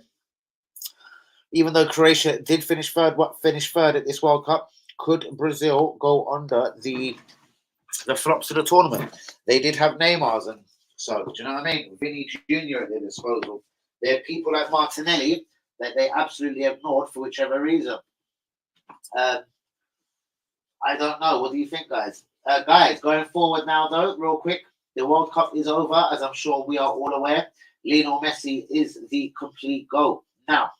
Even though Croatia did finish third at this World Cup, could Brazil go under the flops of the tournament? They did have Neymar, and so do you know what I mean? Vinny Jr. at their disposal. There are people like Martinelli that they absolutely ignored for whichever reason. I don't know. What do you think, guys? Guys, going forward now, though, real quick, the World Cup is over, as I'm sure we are all aware. Lionel Messi is the complete goal. Now,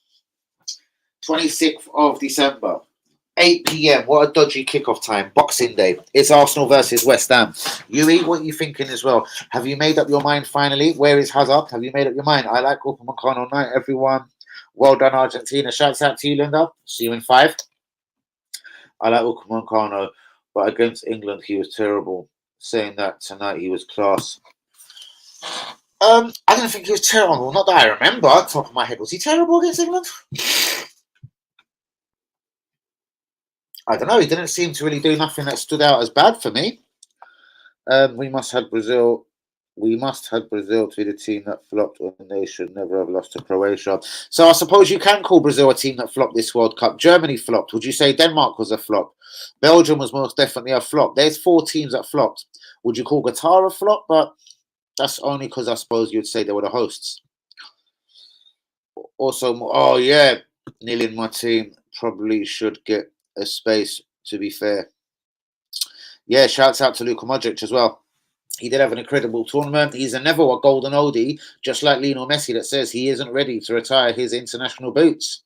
26th of December, 8 p.m. What a dodgy kickoff time. Boxing Day. It's Arsenal versus West Ham. Yui, what are you thinking as well? Have you made up your mind finally? Where is Hazard? Have you made up your mind? I like Upamecano night, everyone. Well done, Argentina. Shouts out to you, Linda. See you in 5. I like Upamecano, but against England, he was terrible. Saying that tonight, he was class. I don't think he was terrible. Not that I remember, top of my head. Was he terrible against England? I don't know. He didn't seem to really do nothing that stood out as bad for me. We must have Brazil. We must have Brazil to be the team that flopped, and they should never have lost to Croatia. So I suppose you can call Brazil a team that flopped this World Cup. Germany flopped. Would you say Denmark was a flop? Belgium was most definitely a flop. There's 4 teams that flopped. Would you call Qatar a flop? But that's only because I suppose you'd say they were the hosts. Also, oh yeah, Neil in my team probably should get a space, to be fair. Yeah, shouts out to Luka Modric as well. He did have an incredible tournament. He's never a golden oldie, just like Lionel Messi that says he isn't ready to retire his international boots.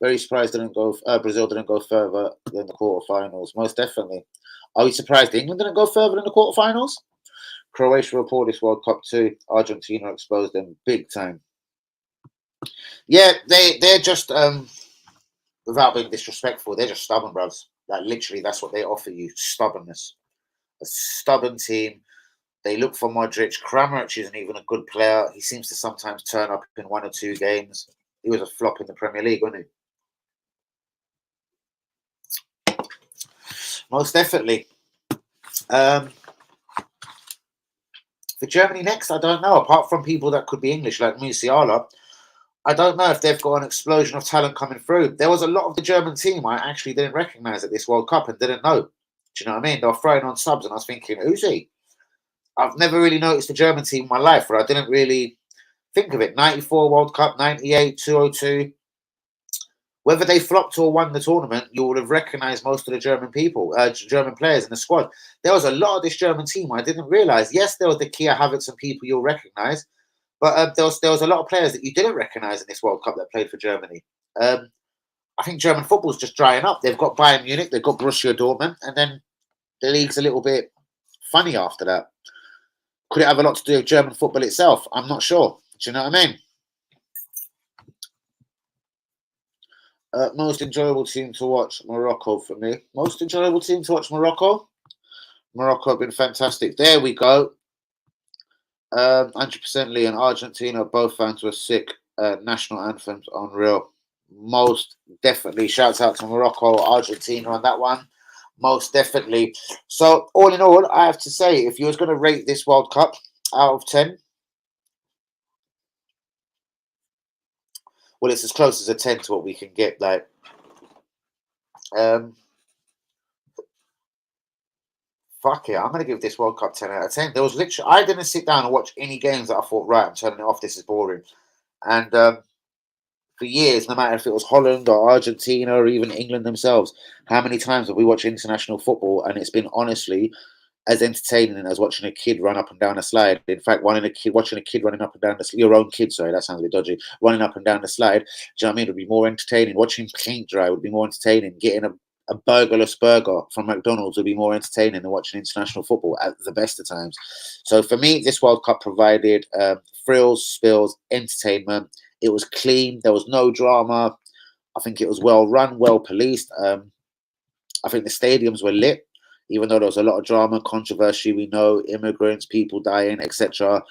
Very surprised Brazil didn't go further than the quarterfinals. Most definitely. Are we surprised England didn't go further than the quarterfinals? Croatia will pour this World Cup too. Argentina exposed them big time. Yeah, they're just without being disrespectful, they're just stubborn, bros. Like literally, that's what they offer you: stubbornness. A stubborn team. They look for Modric. Kramaric isn't even a good player. He seems to sometimes turn up in 1 or 2 games. He was a flop in the Premier League, wasn't he? Most definitely. For Germany next, I don't know. Apart from people that could be English, like Musiala, I don't know if they've got an explosion of talent coming through. There was a lot of the German team I actually didn't recognise at this World Cup and didn't know. Do you know what I mean? They were throwing on subs and I was thinking, who's he? I've never really noticed the German team in my life, or I didn't really think of it. 94 World Cup, 98, 202. Whether they flopped or won the tournament, you would have recognised most of the German people, German players in the squad. There was a lot of this German team I didn't realise. Yes, there was the Kia Havertz and people you'll recognise, but there was a lot of players that you didn't recognise in this World Cup that played for Germany. I think German football's just drying up. They've got Bayern Munich, they've got Borussia Dortmund, and then the league's a little bit funny after that. Could it have a lot to do with German football itself? I'm not sure. Do you know what I mean? Most enjoyable team to watch, Morocco for me. Most enjoyable team to watch, Morocco. Morocco have been fantastic. There we go. 100% Lee and Argentina, both fans were sick. National anthems, unreal. Most definitely. Shouts out to Morocco, Argentina on that one. Most definitely. So, all in all, I have to say, if you was going to rate this World Cup out of 10, well, it's as close as a 10 to what we can get. Like, fuck it, I'm going to give this World Cup 10 out of 10. There was literally, I didn't sit down and watch any games that I thought, right, I'm turning it off, this is boring. And for years, no matter if it was Holland or Argentina or even England themselves, how many times have we watched international football and it's been honestly as entertaining as watching a kid run up and down a slide. In fact, watching a kid running up and down your own kid, sorry, that sounds a bit dodgy, running up and down the slide, do you know what I mean? It would be more entertaining. Watching paint dry would be more entertaining. Getting a burgerless burger from McDonald's would be more entertaining than watching international football at the best of times. So for me, this World Cup provided thrills, spills, entertainment. It was clean. There was no drama. I think it was well run, well policed. I think the stadiums were lit, even though there was a lot of drama, controversy. We know immigrants, people dying, etc.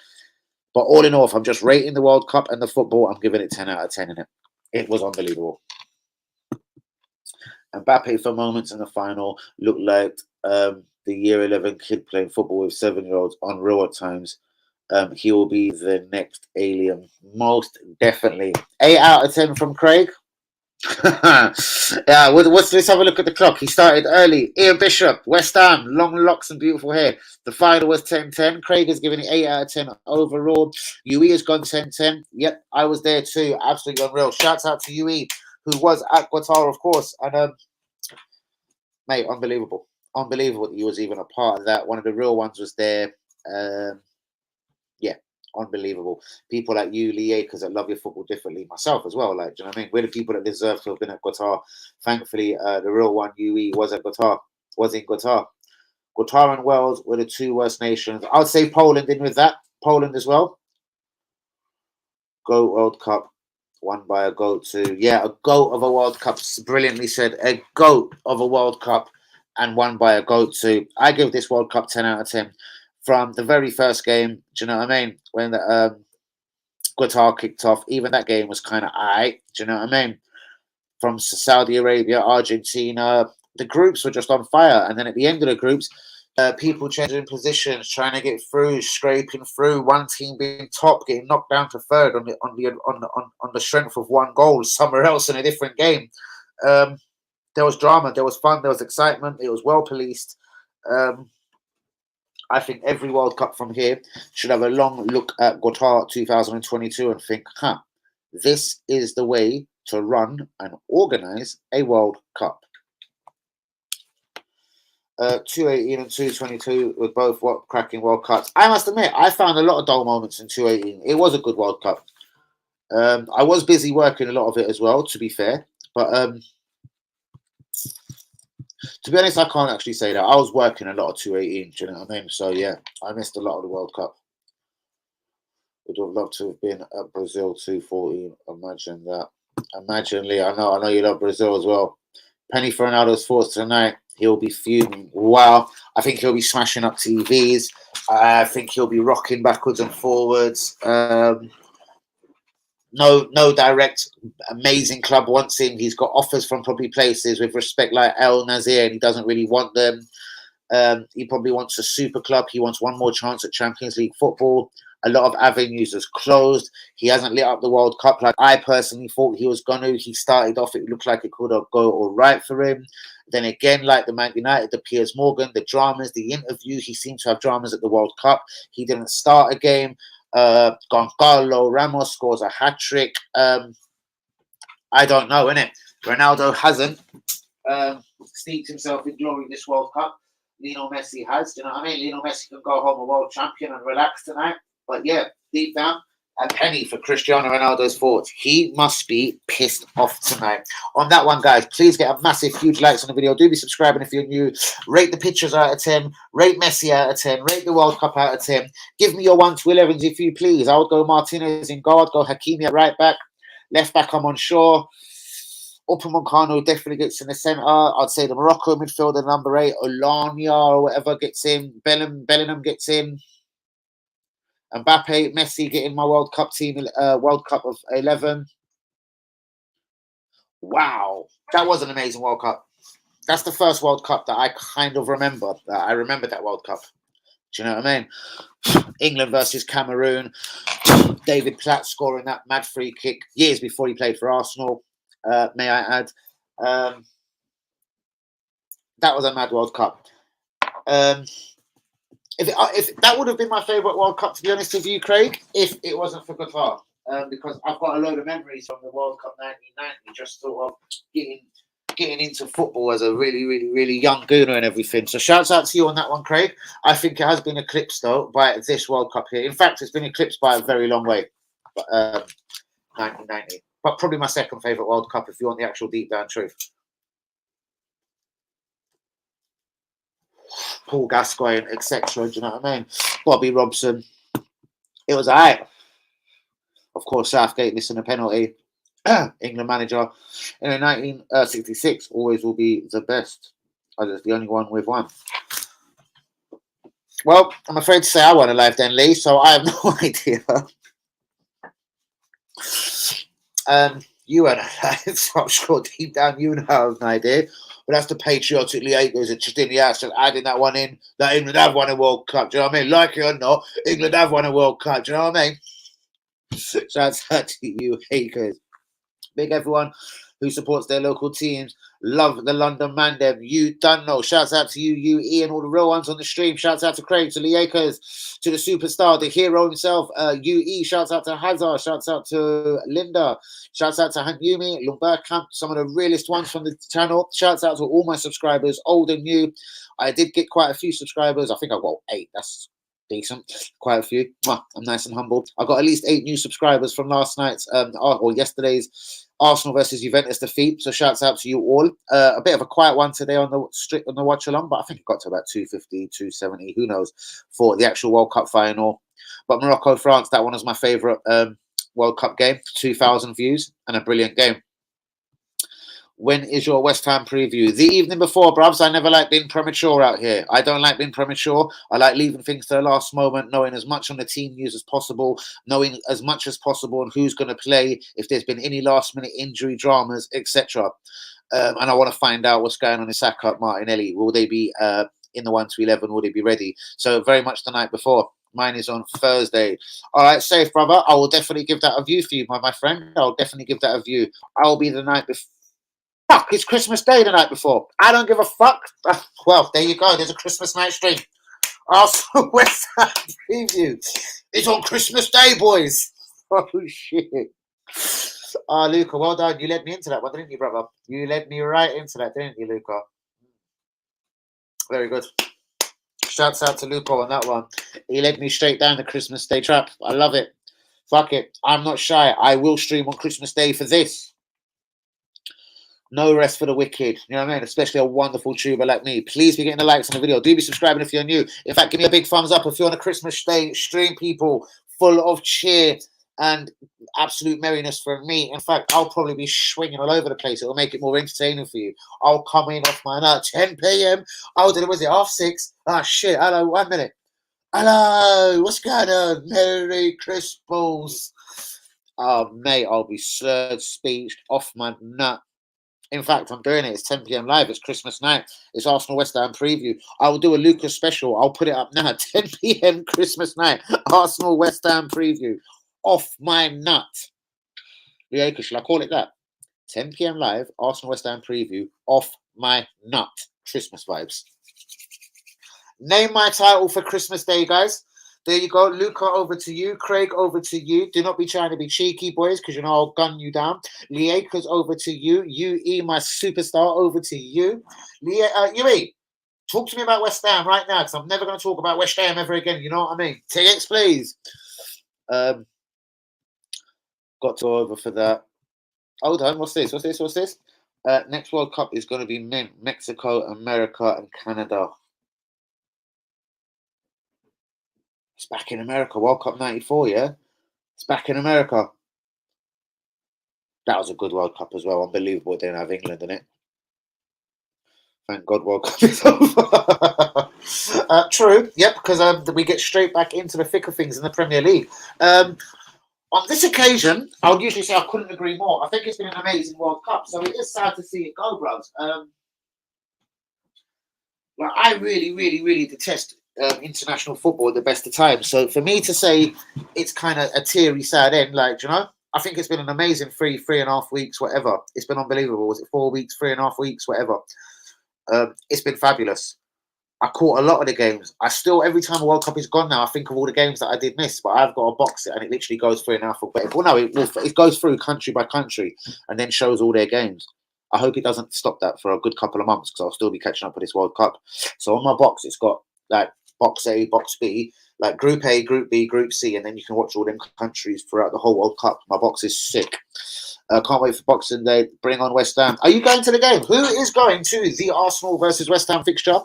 But all in all, if I'm just rating the World Cup and the football, I'm giving it 10 out of 10 in it. It was unbelievable. Mbappe for moments in the final looked like the year 11 kid playing football with 7-year-olds, unreal at times. He will be the next alien, most definitely. 8 out of 10 from Craig. Yeah, let's have a look at the clock. He started early. Ian Bishop, West Ham, long locks and beautiful hair. The final was 10-10. Craig has given it 8 out of 10 overall. UE has gone 10-10. Yep, I was there too. Absolutely unreal. Shouts out to UE, who was at Qatar, of course. And mate, unbelievable. Unbelievable that he was even a part of that. One of the real ones was there. Yeah, unbelievable. People like you, Lee Akers, that love your football differently. Myself as well. Like, do you know what I mean? We're the people that deserve to have been at Qatar. Thankfully, the real one, UE, was at Qatar. Was in Qatar. Qatar and Wales were the two worst nations. I'd say Poland in with that. Poland as well. GOAT World Cup. Won by a GOAT too. Yeah, a GOAT of a World Cup. Brilliantly said. A GOAT of a World Cup and won by a GOAT too. I give this World Cup 10 out of 10. From the very first game, do you know what I mean? When the Qatar kicked off, even that game was kind of aight. Do you know what I mean? From Saudi Arabia, Argentina, the groups were just on fire. And then at the end of the groups, people changing positions, trying to get through, scraping through. One team being top, getting knocked down to third on the strength of one goal somewhere else in a different game. There was drama, there was fun, there was excitement. It was well policed. I think every World Cup from here should have a long look at Qatar 2022 and think, this is the way to run and organise a World Cup. 218 and 222 were both cracking World Cups. I must admit, I found a lot of dull moments in 218. It was a good World Cup. I was busy working a lot of it as well, to be fair. But to be honest, I can't actually say that. I was working a lot of 218, do you know what I mean? So, yeah, I missed a lot of the World Cup. Would have loved to have been at Brazil 214. Imagine that. Imagine, Lee. I know you love Brazil as well. Penny for Ronaldo's thoughts tonight. He'll be fuming. Wow. I think he'll be smashing up TVs. I think he'll be rocking backwards and forwards. No direct amazing club wants him. He's got offers from probably places with respect like El Nazir, and he doesn't really want them. He probably wants a super club. He wants one more chance at Champions League football. A lot of avenues is closed. He hasn't lit up the World Cup like I personally thought he was going to. He started off, it looked like it could have go all right for him. Then again, like the Man United, the Piers Morgan, the dramas, the interview, he seemed to have dramas at the World Cup. He didn't start a game. Gonzalo Ramos scores a hat-trick. I don't know, innit? Ronaldo hasn't steeped himself in glory this World Cup. Lionel Messi has. Do you know what I mean? Lionel Messi can go home a world champion and relax tonight. But yeah, deep down, a penny for Cristiano Ronaldo's thoughts. He must be pissed off tonight. On that one, guys, please get a massive, huge likes on the video. Do be subscribing if you're new. Rate the pictures out of 10. Rate Messi out of 10. Rate the World Cup out of 10. Give me your 1 to 11s if you please. I would go Martinez in goal. I'd go Hakimi at right back. Left back, I'm unsure. Upamecano definitely gets in the centre. I'd say the Morocco midfielder, number 8, Olania or whatever, gets in. Bellingham gets in. Mbappe, Messi getting my World Cup team, World Cup of 11. Wow, that was an amazing World Cup. That's the first World Cup that I kind of remember. I remember that World Cup. Do you know what I mean? England versus Cameroon. David Platt scoring that mad free kick years before he played for Arsenal. May I add? That was a mad World Cup. If that would have been my favourite World Cup, to be honest with you, Craig, if it wasn't for Qatar, because I've got a load of memories from the World Cup 1990, just sort of getting getting into football as a really, really, really young gooner and everything. So shouts out to you on that one, Craig. I think it has been eclipsed, though, by this World Cup here. In fact, it's been eclipsed by a very long way. 1990. But probably my second favourite World Cup if you want the actual deep down truth. Paul Gascoigne, etc. Do you know what I mean? Bobby Robson. It was alright. Of course, Southgate missing a penalty. England manager in 1966 always will be the best. I was the only one with one. Well, I'm afraid to say I won a life then, Lee, so I have no idea. You had a life, so I'm sure deep down you know I have no idea. But that's the patriotic Liakers that just in the house just adding that one in, that England have won a World Cup. Do you know what I mean? Like it or not, England have won a World Cup. Do you know what I mean? Shouts out to you, Hakers. Big everyone who supports their local teams. Love the London man, them. You don't know. Shouts out to you, Ian, all the real ones on the stream. Shouts out to Craig, to Lee Akers, to the superstar, the hero himself, UE. Shouts out to Hazard. Shouts out to Linda. Shouts out to Hank Yumi, Lumberkamp, some of the realest ones from the channel. Shouts out to all my subscribers, old and new. I did get quite a few subscribers. I think I got 8. That's decent. Quite a few. I'm nice and humble. I got at least 8 new subscribers from last night's or yesterday's Arsenal versus Juventus defeat. So shouts out to you all. A bit of a quiet one today on the watch along, but I think it got to about 250, 270, who knows, for the actual World Cup final. But Morocco France, that one was my favourite World Cup game. 2,000 views and a brilliant game. When is your West Ham preview? The evening before, bruvs. I never like being premature out here. I don't like being premature. I like leaving things to the last moment, knowing as much on the team news as possible, knowing as much as possible on who's going to play, if there's been any last-minute injury dramas, etc. And I want to find out what's going on in Saka, Martinelli. Will they be in the 1-11? Will they be ready? So very much the night before. Mine is on Thursday. All right, safe, brother. I will definitely give that a view for you, my friend. I'll definitely give that a view. I'll be the night before. Fuck, it's Christmas Day the night before. I don't give a fuck. Well, there you go. There's a Christmas night stream. Arsenal West Ham preview. It's on Christmas Day, boys. Oh, shit. Luca, well done. You led me into that one, didn't you, brother? You led me right into that, didn't you, Luca? Very good. Shouts out to Luca on that one. He led me straight down the Christmas Day trap. I love it. Fuck it. I'm not shy. I will stream on Christmas Day for this. No rest for the wicked. You know what I mean? Especially a wonderful tuber like me. Please be getting the likes on the video. Do be subscribing if you're new. In fact, give me a big thumbs up if you're on a Christmas Day stream, people. Full of cheer and absolute merriness from me. In fact, I'll probably be swinging all over the place. It'll make it more entertaining for you. I'll come in off my nut. 10 p.m. Oh, was it 6:30? Ah, shit. Hello, 1 minute. Hello. What's going on? Merry Christmas. Oh, mate, I'll be slurred speech off my nut. In fact, I'm doing it. It's 10 p.m. live. It's Christmas night. It's Arsenal West Ham preview. I will do a Lucas special. I'll put it up now. 10 p.m. Christmas night. Arsenal West Ham preview. Off my nut. Yeah, shall I call it that? 10 p.m. live. Arsenal West Ham preview. Off my nut. Christmas vibes. Name my title for Christmas Day, guys. There you go. Luca, over to you. Craig, over to you. Do not be trying to be cheeky, boys, because you know I'll gun you down. Liaka's over to you. UE, my superstar, over to you. UE, talk to me about West Ham right now, because I'm never going to talk about West Ham ever again. You know what I mean? TX, please. Got to go over for that. Hold on. What's this? Next World Cup is going to be Mexico, America, and Canada. It's back in America. World Cup 94, yeah? It's back in America. That was a good World Cup as well. Unbelievable it didn't have England in it. Thank God World Cup is over. True, yep, because we get straight back into the thick of things in the Premier League. On this occasion, I would usually say I couldn't agree more. I think it's been an amazing World Cup, so it is sad to see it go, bros. I really, really, really detest international football at the best of times. So for me to say it's kind of a teary, sad end, like, you know, I think it's been an amazing 3.5 weeks, whatever. It's been unbelievable. Was it 4 weeks, 3.5 weeks, whatever? It's been fabulous. I caught a lot of the games. I still, every time a World Cup is gone now, I think of all the games that I did miss, but I've got to box it and it literally goes through now for, well, no, it goes through country by country and then shows all their games. I hope it doesn't stop that for a good couple of months because I'll still be catching up with this World Cup. So on my box, it's got like box A, box B, like Group A, Group B, Group C, and then you can watch all them countries throughout the whole World Cup. My box is sick. Can't wait for Boxing Day. Bring on West Ham. Are you going to the game? Who is going to the Arsenal versus West Ham fixture?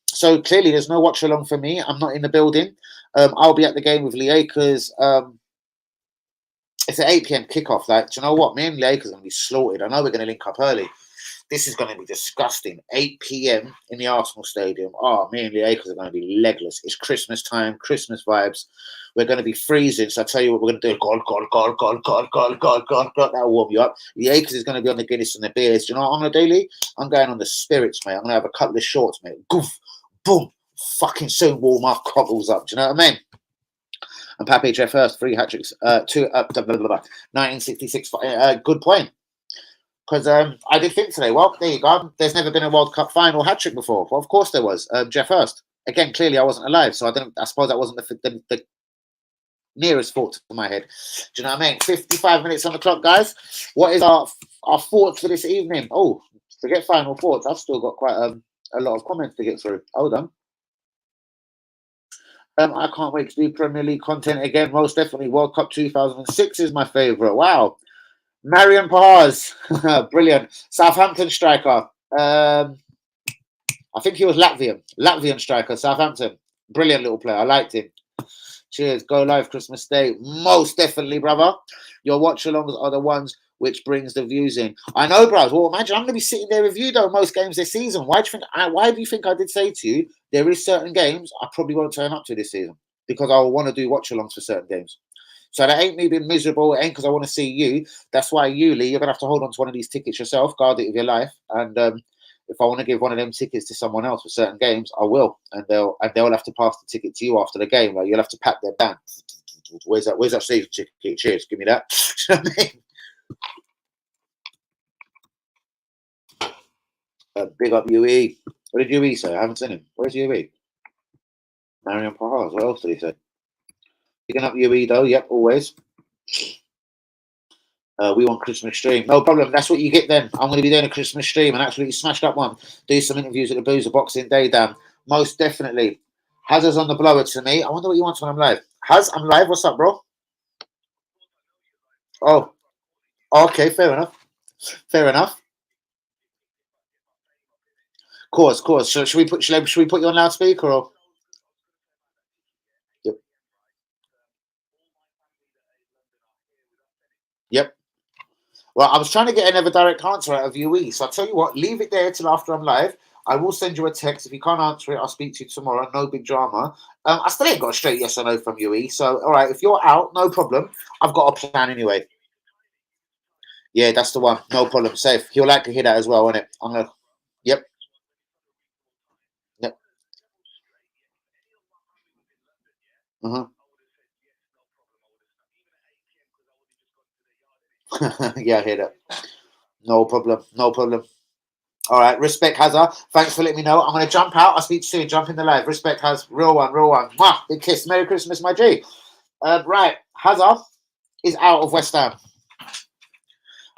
So clearly there's no watch along for me. I'm not in the building. I'll be at the game with Lee Akers. It's an 8 p.m. kickoff. Like, do you know what? Me and Lee Akers are going to be slaughtered. I know we're going to link up early. This is going to be disgusting. 8 p.m. in the Arsenal Stadium. Oh, me and Lee Akers are going to be legless. It's Christmas time, Christmas vibes. We're going to be freezing. So I tell you what we're going to do. God. That'll warm you up. Lee Akers is going to be on the Guinness and the beers. Do you know what I'm going to do, Lee? I'm going on the spirits, mate. I'm going to have a couple of shorts, mate. Goof, boom. Fucking soon warm my cockles up. Do you know what I mean? And Pape Jeff Hurst, 3 hat-tricks, 1966. Good point. Because I did think today, well, there you go. There's never been a World Cup final hat-trick before. Well, of course there was. Jeff Hurst. Again, clearly I wasn't alive, so I suppose that wasn't the nearest thought to my head. Do you know what I mean? 55 minutes on the clock, guys. What is our thoughts for this evening? Oh, forget final thoughts. I've still got quite a lot of comments to get through. Hold on. I can't wait to do Premier League content again. Most definitely. World Cup 2006 is my favourite. Wow. Marian Pahars. Brilliant. Southampton striker. I think he was Latvian. Latvian striker, Southampton. Brilliant little player. I liked him. Cheers. Go live Christmas Day. Most definitely, brother. Your watch-alongs are the ones which brings the views in. I know, bros. Well, imagine I'm going to be sitting there with you, though, most games this season. Why do you think I did say to you there is certain games I probably won't turn up to this season? Because I will want to do watch-alongs for certain games. So that ain't me being miserable. It ain't because I want to see you. That's why you, Lee, you're going to have to hold on to one of these tickets yourself, guard it with your life. And if I want to give one of them tickets to someone else for certain games, I will. And they'll have to pass the ticket to you after the game. Like, you'll have to pat their band. Where's that season ticket? Cheers. Give me that. You know what I mean? Big up UE. What did UE say? I haven't seen him. Where's UE? Marian Pahars. What else did he say? Picking up UE though. Yep, always. We want Christmas stream. No problem. That's what you get then. I'm going to be doing a Christmas stream, and absolutely smashed up one. Do some interviews at the Boozer Boxing Day, Dan. Most definitely. Hazard's on the blower to me. I wonder what he wants when I'm live. Haz, I'm live. What's up, bro? Oh, okay. Fair enough. Fair enough. Course. Should we put you on loudspeaker or? Yep. Well, I was trying to get another direct answer out of UE. So I'll tell you what, leave it there till after I'm live. I will send you a text. If you can't answer it, I'll speak to you tomorrow. No big drama. I still ain't got a straight yes or no from UE. So, all right, if you're out, no problem. I've got a plan anyway. Yeah, that's the one. No problem. Safe. He'll like to hear that as well, won't it? I'm going to... Yep. Uh-huh. Yeah, I hear that. No problem. All right, respect, Hazard. Thanks for letting me know. I'm going to jump out. I'll speak to you soon. Jump in the live. Respect, Haz. Real one. Mwah! Big kiss. Merry Christmas, my G. Right, Hazard is out of West Ham.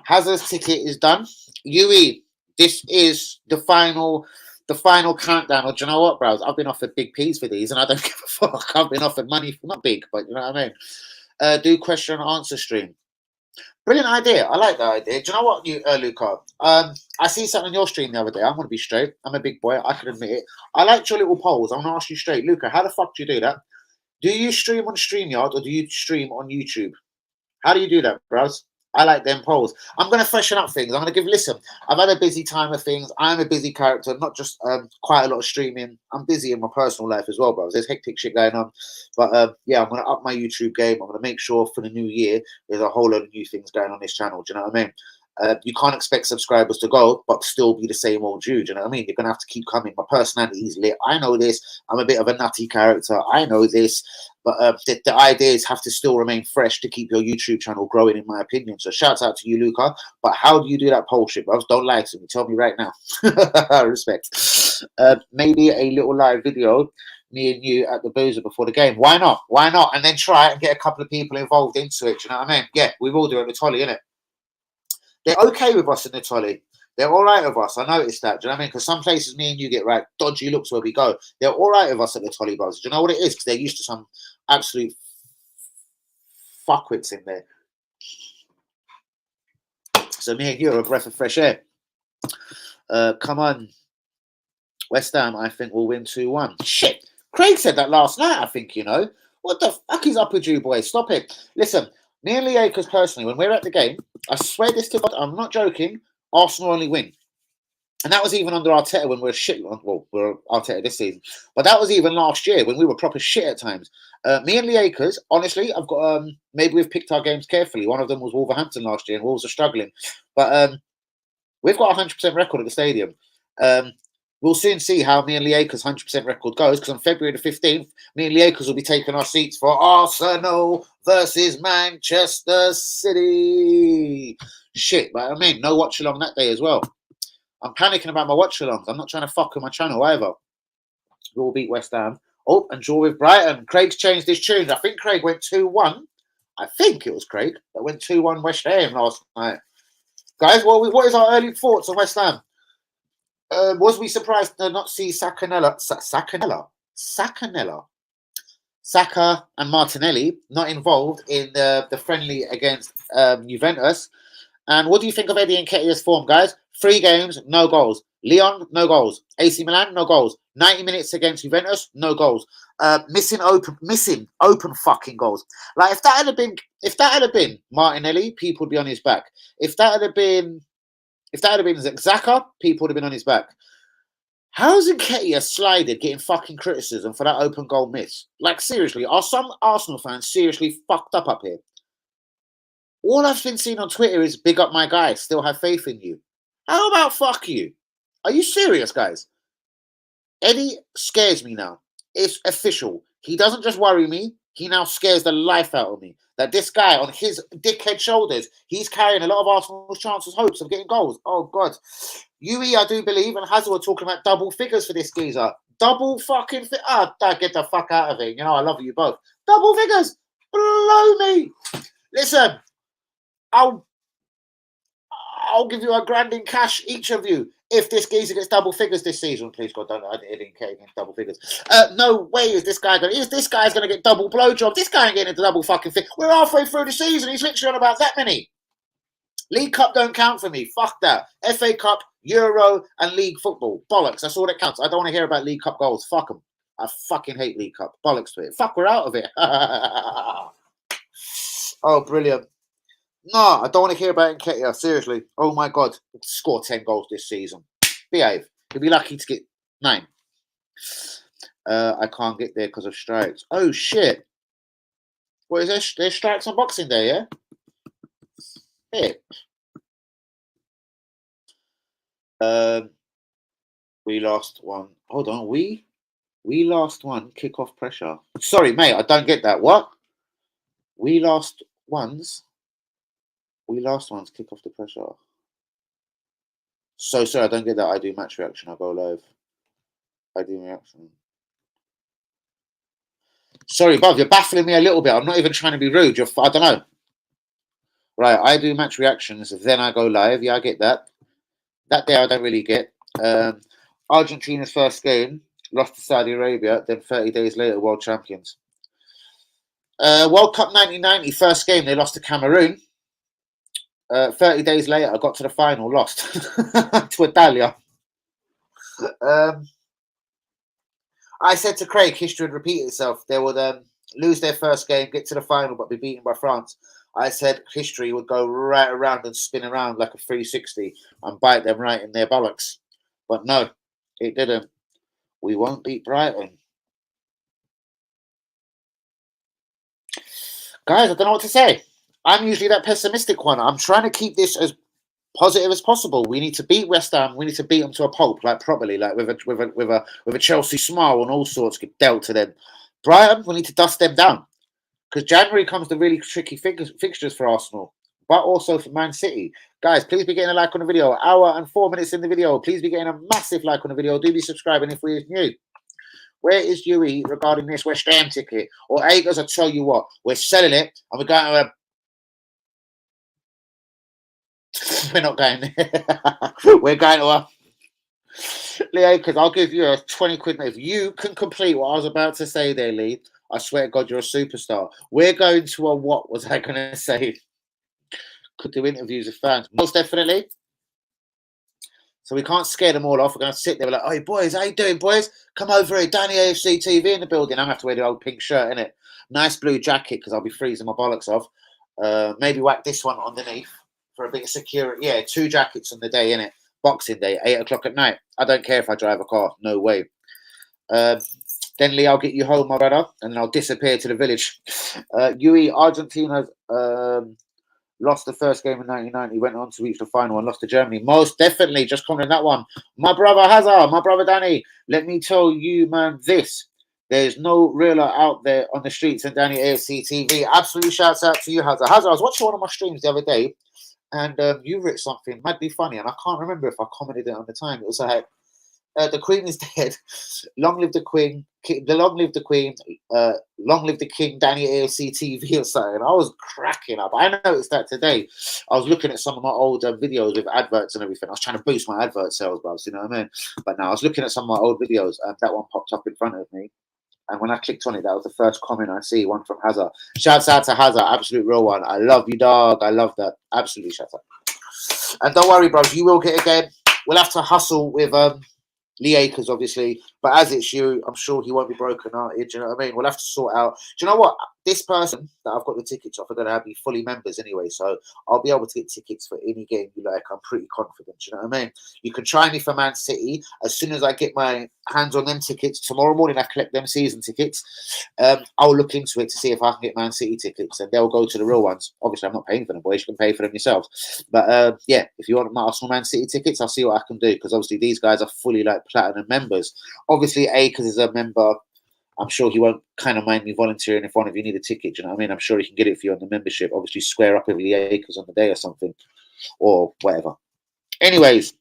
Hazard's ticket is done. UE, this is the final countdown. Or do you know what, bros? I've been offered big P's for these, and I don't give a fuck. I've been offered money for not big, but you know what I mean. Do question and answer stream. Brilliant idea. I like that idea. Do you know what, Luca? I see something on your stream the other day. I'm going to be straight. I'm a big boy. I can admit it. I liked your little polls. I'm going to ask you straight. Luca, how the fuck do you do that? Do you stream on StreamYard or do you stream on YouTube? How do you do that, bros? I like them polls. I'm going to freshen up things. I'm going to listen, I've had a busy time of things. I'm a busy character, not just quite a lot of streaming. I'm busy in my personal life as well, bros. There's hectic shit going on. But yeah, I'm going to up my YouTube game. I'm going to make sure for the new year, there's a whole lot of new things going on this channel. Do you know what I mean? You can't expect subscribers to go, but still be the same old Jew. Do you know what I mean? You're going to have to keep coming. My personality is lit. I know this. I'm a bit of a nutty character. I know this. But the ideas have to still remain fresh to keep your YouTube channel growing, in my opinion. So shout out to you, Luca. But how do you do that poll shit, bros? Don't lie to me. Tell me right now. Respect. Maybe a little live video, me and you at the Boozer before the game. Why not? And then try it and get a couple of people involved into it. Do you know what I mean? Yeah, we will do it with Tolly, innit? They're okay with us in the Tolly. They're all right with us. I noticed that. Do you know what I mean? Because some places me and you get right dodgy looks where we go. They're all right with us at the Tolly Bros. Do you know what it is? Because they're used to some absolute fuckwits in there. So me and you are a breath of fresh air. Come on. West Ham, I think, will win 2-1. Shit. Craig said that last night, I think, you know. What the fuck is up with you, boys? Stop it. Listen, me and Lee Akers personally, when we're at the game, I swear this to God, I'm not joking, Arsenal only win. And that was even under Arteta when we were shit. Well, we're Arteta this season. But that was even last year when we were proper shit at times. Me and Lee Akers, honestly, I've got, maybe we've picked our games carefully. One of them was Wolverhampton last year and Wolves are struggling. But we've got a 100% record at the stadium. We'll soon see how me and Lee Akers' 100% record goes, because on February the 15th, me and Lee Akers will be taking our seats for Arsenal versus Manchester City. Shit, but I mean, no watch along that day as well. I'm panicking about my watch alongs. I'm not trying to fuck with my channel either. We'll beat West Ham. Oh, and draw with Brighton. Craig's changed his tune. I think Craig went 2-1. I think it was Craig that went 2-1 West Ham last night. Guys, what is our early thoughts on West Ham? Was we surprised to not see Saka and Martinelli not involved in the friendly against Juventus? And what do you think of Eddie Nketiah's form, guys? 3 games, no goals. Lyon, no goals. AC Milan, no goals. 90 minutes against Juventus, no goals. Missing open fucking goals. Like if that had been Martinelli, people would be on his back. If that had been Xhaka, people would have been on his back. How's Nketiah slided getting fucking criticism for that open goal miss? Like seriously, are some Arsenal fans seriously fucked up here? All I've been seeing on Twitter is big up my guy, still have faith in you. How about fuck you? Are you serious, guys? Eddie scares me now. It's official. He doesn't just worry me, he now scares the life out of me. That this guy on his dickhead shoulders, he's carrying a lot of Arsenal's chances, hopes of getting goals. Oh, God. UE, I do believe, and Hazard were talking about double figures for this geezer. Double fucking figures. Get the fuck out of it. You know, I love you both. Double figures. Blow me. Listen. I'll give you $1,000 in cash, each of you, if this geezer gets double figures this season. Please God, I didn't care against double figures. No way is this guy going to get double blowjob. This guy ain't getting into double fucking thing. We're halfway through the season. He's literally on about that many. League Cup don't count for me. Fuck that. FA Cup, Euro, and League football. Bollocks. That's all that counts. I don't want to hear about League Cup goals. Fuck them. I fucking hate League Cup. Bollocks to it. Fuck, we're out of it. Oh, brilliant. No, I don't want to hear about Nketiah. Seriously. Oh, my God. Score 10 goals this season. Behave. He'll be lucky to get 9. I can't get there because of strikes. Oh, shit. What is there? There's strikes on Boxing Day, yeah? Shit. We lost one. Hold on. We lost one. Kick-off pressure. Sorry, mate. I don't get that. What? We lost ones. Kick off the pressure. So sorry, I don't get that. I do match reaction. I'll go live. I do reaction. Sorry, Bob, you're baffling me a little bit. I'm not even trying to be rude. I don't know. Right, I do match reactions. Then I go live. Yeah, I get that. That day I don't really get. Argentina's first game, lost to Saudi Arabia. Then 30 days later, world champions. World Cup 1990, first game, they lost to Cameroon. 30 days later, I got to the final, lost to Italia. I said to Craig, history would repeat itself. They would lose their first game, get to the final, but be beaten by France. I said history would go right around and spin around like a 360 and bite them right in their bollocks. But no, it didn't. We won't beat Brighton. Guys, I don't know what to say. I'm usually that pessimistic one. I'm trying to keep this as positive as possible. We need to beat West Ham. We need to beat them to a pulp, like properly, like with a Chelsea smile and all sorts get dealt to them. Brighton, we need to dust them down because January comes the really tricky fixtures for Arsenal, but also for Man City. Guys, please be getting a like on the video. Hour and 4 minutes in the video. Please be getting a massive like on the video. Do be subscribing if we're new. Where is UE regarding this West Ham ticket? Or Agers, I tell you what, we're selling it and we're going to We're not going there. We're going to Leo, because I'll give you a 20 quid. If you can complete what I was about to say there, Lee, I swear to God, you're a superstar. We're going to a, what was I going to say? Could do interviews with fans. Most definitely. So we can't scare them all off. We're going to sit there. We're like, "Hey, boys, how you doing, boys? Come over here. Danny AFC TV in the building." I'm going to have to wear the old pink shirt, innit? Nice blue jacket because I'll be freezing my bollocks off. Maybe whack this one underneath for a bit of security. Yeah, 2 jackets on the day, innit? Boxing Day, 8 o'clock at night. I don't care if I drive a car. No way. Then, Lee, I'll get you home, my brother, and then I'll disappear to the village. Argentina's lost the first game in 1990, went on to reach the final and lost to Germany. Most definitely, just commenting that one. My brother Hazard, my brother Danny, let me tell you, man, this. There's no realer out there on the streets than Danny AFC TV. Absolutely shouts out to you, Hazard. Hazard, I was watching one of my streams the other day, and you wrote something, might be funny, and I can't remember if I commented it on the time. It was like, the Queen is dead. Long live the Queen. Long live the Queen. Long live the King. Danny AFC TV or something. I was cracking up. I noticed that today. I was looking at some of my old videos with adverts and everything. I was trying to boost my advert sales, bros. You know what I mean? But now I was looking at some of my old videos, and that one popped up in front of me. And when I clicked on it, that was the first comment I see. One from Hazard. Shouts out to Hazard. Absolute real one. I love you, dog. I love that. Absolutely, shout out. And don't worry, bros. You will get again. We'll have to hustle with Lee Akers, obviously, but as it's you, I'm sure he won't be broken hearted. Do you know what I mean? We'll have to sort out. Do you know what? This person that I've got the tickets off are going to be fully members anyway, so I'll be able to get tickets for any game you like. I'm pretty confident. Do you know what I mean? You can try me for Man City. As soon as I get my hands on them tickets, tomorrow morning I collect them season tickets. I'll look into it to see if I can get Man City tickets, and they'll go to the real ones. Obviously, I'm not paying for them, boys. You can pay for them yourselves. But yeah, if you want my Arsenal Man City tickets, I'll see what I can do, because obviously these guys are fully like platinum members. Obviously, Akers is a member. I'm sure he won't kind of mind me volunteering if one of you need a ticket. You know what I mean? I'm sure he can get it for you on the membership. Obviously, square up with Lee Akers on the day or something, or whatever. Anyways,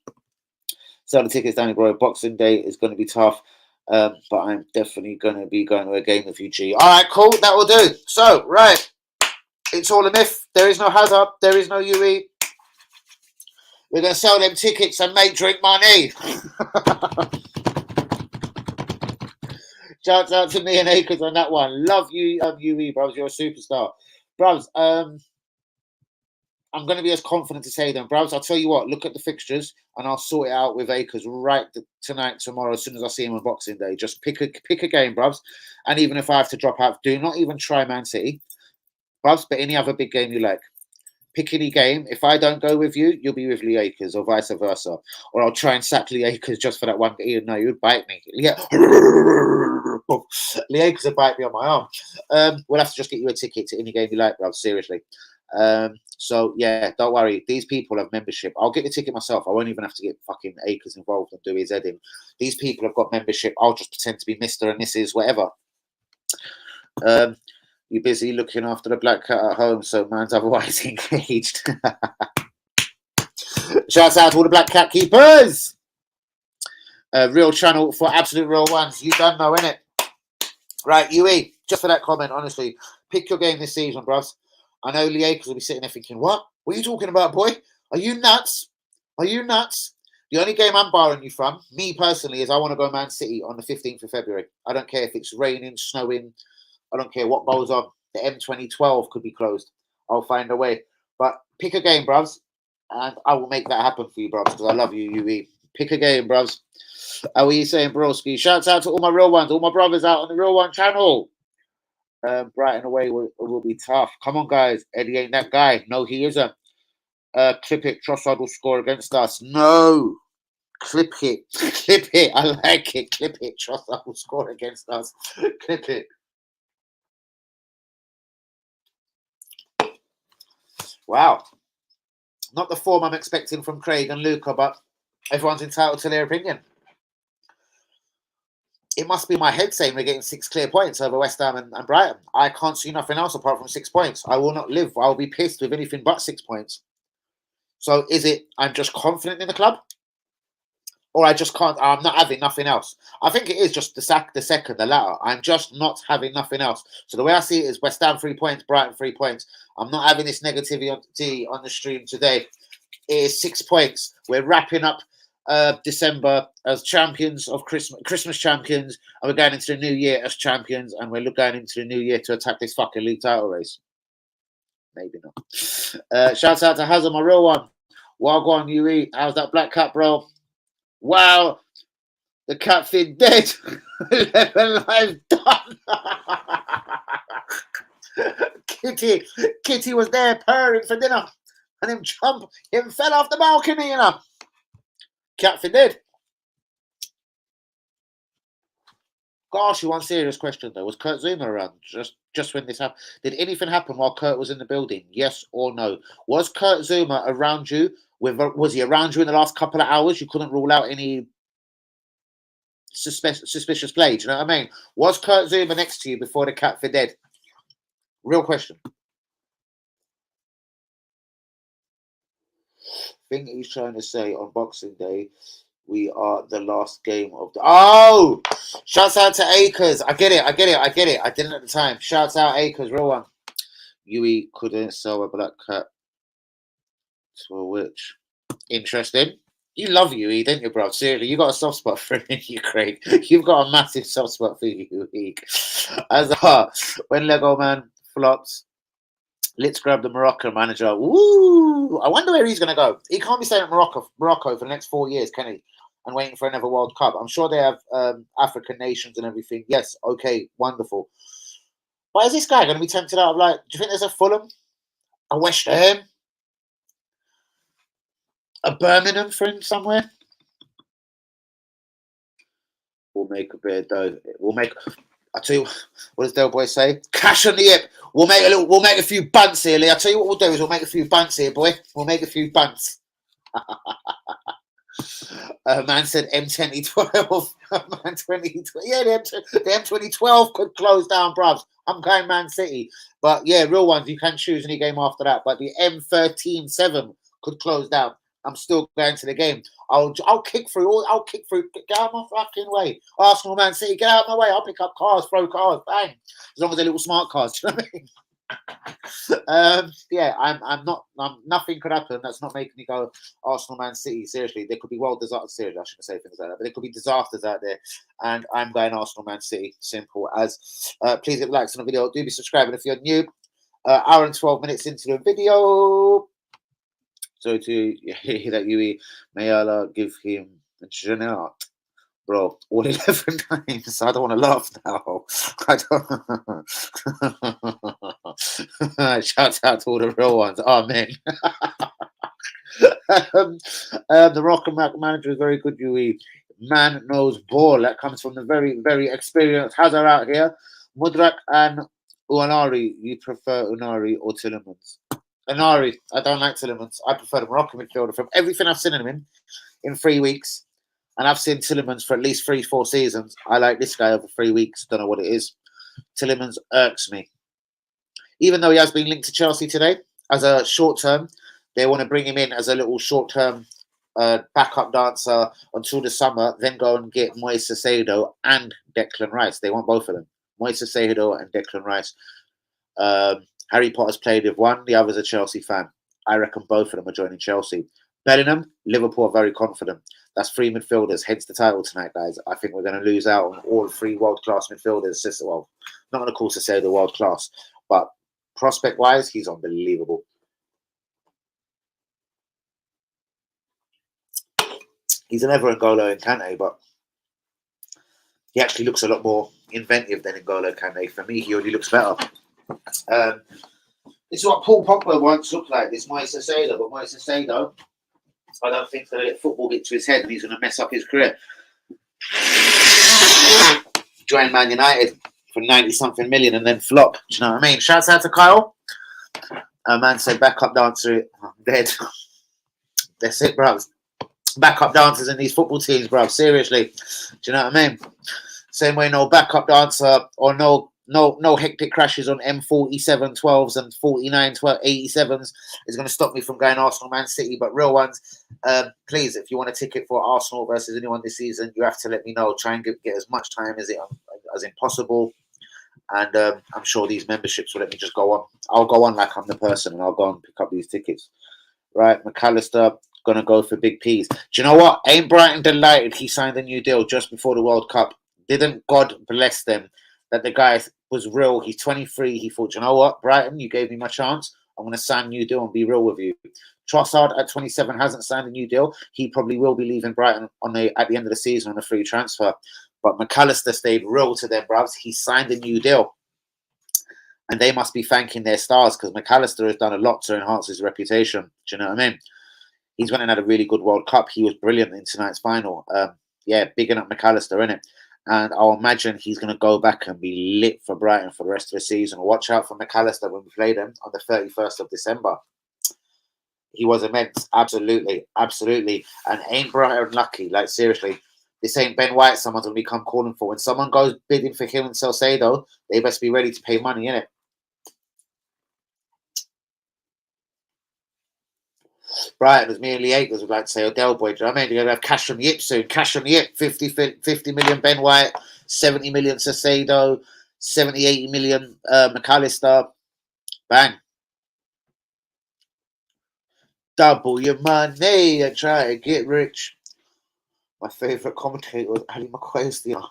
so the tickets down in Bro. Boxing Day is going to be tough, but I'm definitely going to be going to a game with you, G. All right, cool. That will do. So, right. It's all a myth. There is no Hazard. There is no UE. We're going to sell them tickets and make drink money. Shouts out to me and Akers on that one. Love you, UE, bros. You're a superstar. Bros, I'm going to be as confident to say them. Bros, I'll tell you what, look at the fixtures and I'll sort it out with Akers right tonight, tomorrow, as soon as I see him on Boxing Day. Just pick a game, bros. And even if I have to drop out, do not even try Man City, bros, but any other big game you like. Pick any game. If I don't go with you, you'll be with Lee Akers, or vice versa. Or I'll try and sack Lee Akers just for that one game. No, you would bite me. Yeah. Lee Akers would bite me on my arm. We'll have to just get you a ticket to any game you like, bro. Seriously. So, yeah, don't worry. These people have membership. I'll get the ticket myself. I won't even have to get fucking Akers involved and do his head in. These people have got membership. I'll just pretend to be Mr. and Mrs. whatever. You're busy looking after the black cat at home, so man's otherwise engaged. Shouts out to all the black cat keepers. Real channel for absolute real ones. You don't know, innit? Right, UE, just for that comment, honestly, pick your game this season, bros. I know Lee Akers will be sitting there thinking, what? What are you talking about, boy? Are you nuts? Are you nuts? The only game I'm barring you from, me personally, is I want to go Man City on the 15th of February. I don't care if it's raining, snowing. I don't care what goes on. The M2012 could be closed. I'll find a way. But pick a game, bros, and I will make that happen for you, bros, because I love you, UE. Pick a game, bros. How are you saying, broski? Shouts out to all my real ones, all my brothers out on the Real One channel. Brighton away will be tough. Come on, guys. Eddie ain't that guy. No, he isn't. Clip it. Trossard will score against us. No. Clip it. Clip it. I like it. Clip it. Trossard will score against us. Clip it. Wow. Not the form I'm expecting from Craig and Luca, but everyone's entitled to their opinion. It must be my head saying we're getting 6 clear points over West Ham and Brighton. I can't see nothing else apart from 6 points. I will not live. I'll be pissed with anything but 6 points. So is it I'm just confident in the club? Or I just can't, I'm not having nothing else. I think it is just the second, the latter. I'm just not having nothing else. So the way I see it is West Ham 3 points, Brighton 3 points. I'm not having this negativity on the stream today. is 6 points. We're wrapping up December as champions of Christmas champions, and we're going into the new year as champions, and we're going into the new year to attack this fucking league title race. Maybe not. Shouts out to Hazard, my real one. Wagwan UE. How's that black cat, bro? Wow. The catfish dead. 11 lives done. Kitty was there purring for dinner. And him fell off the balcony, you know. Catfish dead. Gosh, one serious question though. Was Kurt Zuma around just when this happened? Did anything happen while Kurt was in the building? Yes or no? Was Kurt Zuma around you? Was he around you in the last couple of hours? You couldn't rule out any suspicious play. Do you know what I mean? Was Kurt Zuma next to you before the cat for dead? Real question. Thing he's trying to say on Boxing Day, we are the last game of the... Oh! Shouts out to Akers. I get it. I didn't at the time. Shouts out Akers, real one. Yui couldn't sell a black cat to a witch. Interesting. You love Yui, don't you, bro? Seriously, you got a soft spot for you, Craig. You've got a massive soft spot for Yui. As when Lego Man flops, let's grab the Moroccan manager. Woo! I wonder where he's going to go. He can't be staying at Morocco for the next 4 years, can he? And waiting for another World Cup. I'm sure they have African nations and everything. Yes, okay, wonderful. But is this guy going to be tempted out of, like, do you think there's a Fulham, a West Ham, a Birmingham for him somewhere? We'll make a bid though. I tell you, what does Del Boy say? Cash on the hip. We'll make a few bunts here, Lee. I tell you what we'll do is we'll make a few bunts here, boy. We'll make a few bunts. Man said M2012. Man 2012. Yeah, the M2012 could close down, bruvs. I'm going Man City. But yeah, real ones, you can choose any game after that. But the M13-7 could close down. I'm still going to the game. I'll kick through. Get out of my fucking way. Arsenal, Man City, get out of my way. I'll pick up cars, throw cars, bang. As long as they're little smart cars. Do you know what I mean? Yeah, I'm not. Nothing could happen. That's not making me go Arsenal, Man City. Seriously, there could be disasters. Seriously, I shouldn't say things like that, but there could be disasters out there, and I'm going Arsenal, Man City. Simple as. Please hit likes on the video. Do be subscribing if you're new. Hour and 12 minutes into the video. So to hear that Yui, may Allah give him Jannat. Bro, all 11 times. I don't want to laugh now. I don't. Shout out to all the real ones. Amen. The Rock and Mac manager is very good, Yui. Man knows ball. That comes from the very, very experienced Hazard out here. Mudrak and Unari. You prefer Unari or Tielamans? Unari. I don't like Tielamans. I prefer the Moroccan midfielder. From everything I've seen him in 3 weeks, and I've seen Tielamans for at least 3-4 seasons, I like this guy over 3 weeks. Don't know what it is. Tielamans irks me. Even though he has been linked to Chelsea today as a short term, they want to bring him in as a little short term backup dancer until the summer, then go and get Calcedo and Declan Rice. They want both of them. Calcedo and Declan Rice. Harry Potter's played with one, the other's a Chelsea fan. I reckon both of them are joining Chelsea. Bellingham, Liverpool are very confident. That's 3 midfielders, hence the title tonight, guys. I think we're going to lose out on all 3 world-class midfielders. Well, not going to call Calcedo world-class, but prospect-wise, he's unbelievable. He's an N'Golo and Kante, but he actually looks a lot more inventive than N'Golo Kante. For me, he already looks better. This is what Paul Pogba once looked like, this Calcedo, but Calcedo, I don't think that let football get to his head and he's going to mess up his career. Join Man United for 90-something million and then flop. Do you know what I mean? Shouts out to Kyle. A man said backup dancer. I'm dead. That's it, bro. Backup dancers in these football teams, bro. Seriously. Do you know what I mean? Same way no backup dancer or no hectic crashes on M47 12s and 49 87s is going to stop me from going Arsenal Man City. But real ones, please, if you want a ticket for Arsenal versus anyone this season, you have to let me know. Try and get as much time as possible. And I'm sure these memberships will let me just go on. I'll go on like I'm the person and I'll go and pick up these tickets. Right, McAllister gonna go for big P's. Do you know what? Ain't Brighton delighted he signed a new deal just before the World Cup? Didn't God bless them that the guy was real? He's 23. He thought, you know what, Brighton, you gave me my chance. I'm gonna sign a new deal and be real with you. Trossard at 27 hasn't signed a new deal. He probably will be leaving Brighton at the end of the season on a free transfer. But McAllister stayed real to them, bruvs. He signed a new deal. And they must be thanking their stars because McAllister has done a lot to enhance his reputation. Do you know what I mean? He's went and had a really good World Cup. He was brilliant in tonight's final. Yeah, bigging up McAllister, innit? And I'll imagine he's going to go back and be lit for Brighton for the rest of the season. Watch out for McAllister when we play them on the 31st of December. He was immense. Absolutely. Absolutely. And ain't Brighton lucky? Like, seriously. This ain't Ben White someone's going to become calling for. When someone goes bidding for him and Calcedo, they best be ready to pay money, innit? Brighton, as me and Lee Akers would like to say, Odell boy, do you know what I mean? You're going to have cash from Yip soon. Cash from Yip, 50 million Ben White, 70 million Calcedo, 70, 80 million McAllister. Bang. Double your money and try to get rich. My favourite commentator was Ali McQuaid.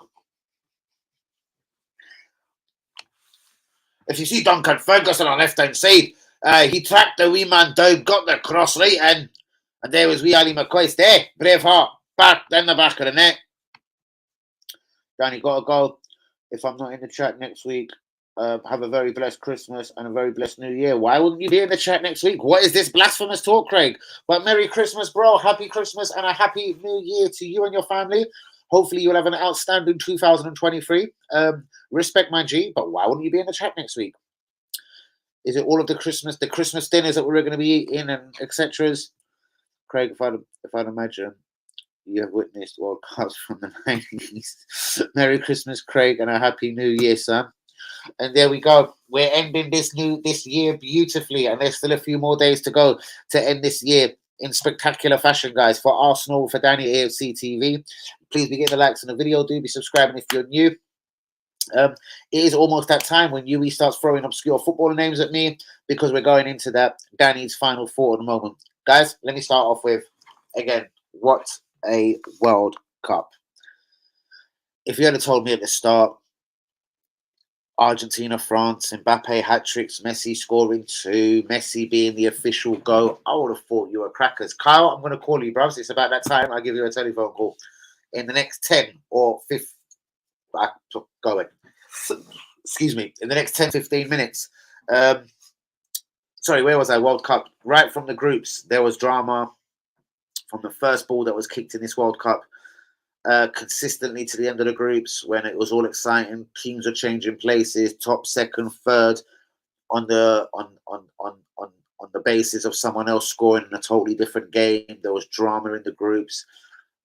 If you see Duncan Ferguson on left-hand side, he tracked the wee man down, got the cross right in, and there was wee Ali McQuaid there. Braveheart, back down the back of the net. Danny, got to go. If I'm not in the chat next week, have a very blessed Christmas and a very blessed New Year. Why wouldn't you be in the chat next week? What is this blasphemous talk, Craig? But Merry Christmas, bro. Happy Christmas and a happy New Year to you and your family. Hopefully you'll have an outstanding 2023. Respect my G, but why wouldn't you be in the chat next week? Is it all of the Christmas dinners that we're going to be eating and etc.? Craig, if I'd imagine you have witnessed World Cups from the 90s. Merry Christmas, Craig, and a happy New Year, son. And there we go. We're ending this year beautifully, and there's still a few more days to go to end this year in spectacular fashion, guys. For Arsenal, for Danny AFC TV, please be getting the likes on the video. Do be subscribing if you're new. It is almost that time when Yui starts throwing obscure football names at me because we're going into that Danny's final thought at the moment. Guys, let me start off with, again, what a World Cup. If you had told me at the start, Argentina, France, Mbappe hat-tricks, Messi scoring 2, Messi being the official goal, I would have thought you were crackers. Kyle, I'm going to call you, bros. It's about that time. I'll give you a telephone call. In the next 10 or 15, going. Excuse me. In the next 10, 15 minutes. Sorry, where was I? World Cup. Right from the groups, there was drama from the first ball that was kicked in this World Cup. Consistently to the end of the groups when it was all exciting, teams are changing places, top, second, third, on the basis of someone else scoring in a totally different game. There was drama in the groups.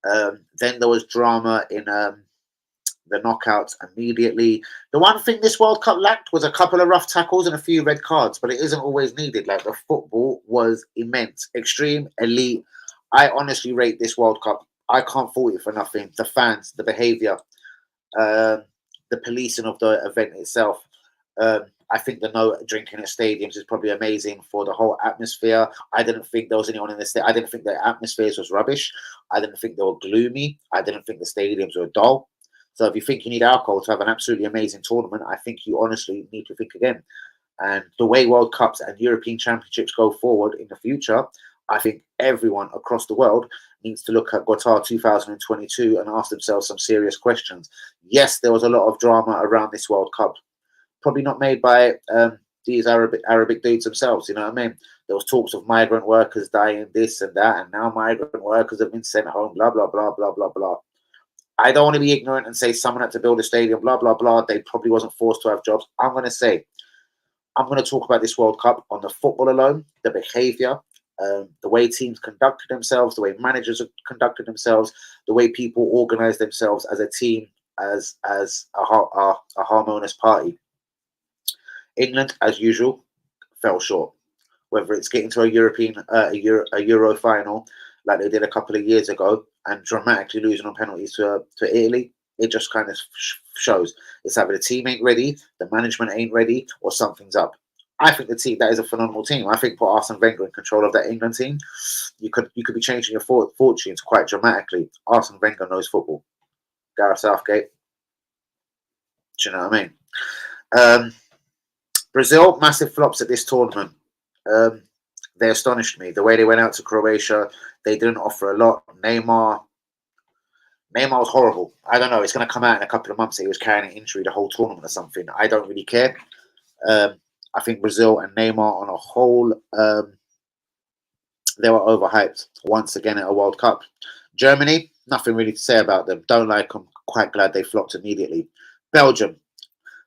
Then there was drama in the knockouts immediately. The one thing this World Cup lacked was a couple of rough tackles and a few red cards, but it isn't always needed. Like, the football was immense, extreme, elite. I honestly rate this World Cup. I can't fault it for nothing. The fans, the behaviour, the policing of the event itself. I think the no drinking at stadiums is probably amazing for the whole atmosphere. I didn't think there was anyone in the stadium. I didn't think the atmospheres was rubbish. I didn't think they were gloomy. I didn't think the stadiums were dull. So if you think you need alcohol to have an absolutely amazing tournament, I think you honestly need to think again. And the way World Cups and European Championships go forward in the future, I think everyone across the world needs to look at Qatar 2022 and ask themselves some serious questions. Yes, there was a lot of drama around this World Cup, probably not made by these Arabic dudes themselves. You know what I mean? There was talks of migrant workers dying, this and that, and now migrant workers have been sent home. Blah blah blah blah blah blah. I don't want to be ignorant and say someone had to build a stadium. Blah blah blah. They probably wasn't forced to have jobs. I'm going to talk about this World Cup on the football alone, the behaviour. The way teams conducted themselves, the way managers conducted themselves, the way people organized themselves as a team, as a harmonious party. England, as usual, fell short. Whether it's getting to a Euro final like they did a couple of years ago and dramatically losing on penalties to Italy, it just kind of shows it's either the team ain't ready, the management ain't ready, or something's up. I think the team, that is a phenomenal team. I think put Arsene Wenger in control of that England team, you could be changing your fortunes quite dramatically. Arsene Wenger knows football. Gareth Southgate, do you know what I mean? Brazil, massive flops at this tournament. They astonished me. The way they went out to Croatia, they didn't offer a lot. Neymar was horrible. I don't know. It's going to come out in a couple of months that he was carrying an injury the whole tournament or something. I don't really care. I think Brazil and Neymar on a whole, they were overhyped once again at a World Cup. Germany, nothing really to say about them. Don't like them. Quite glad they flopped immediately. Belgium,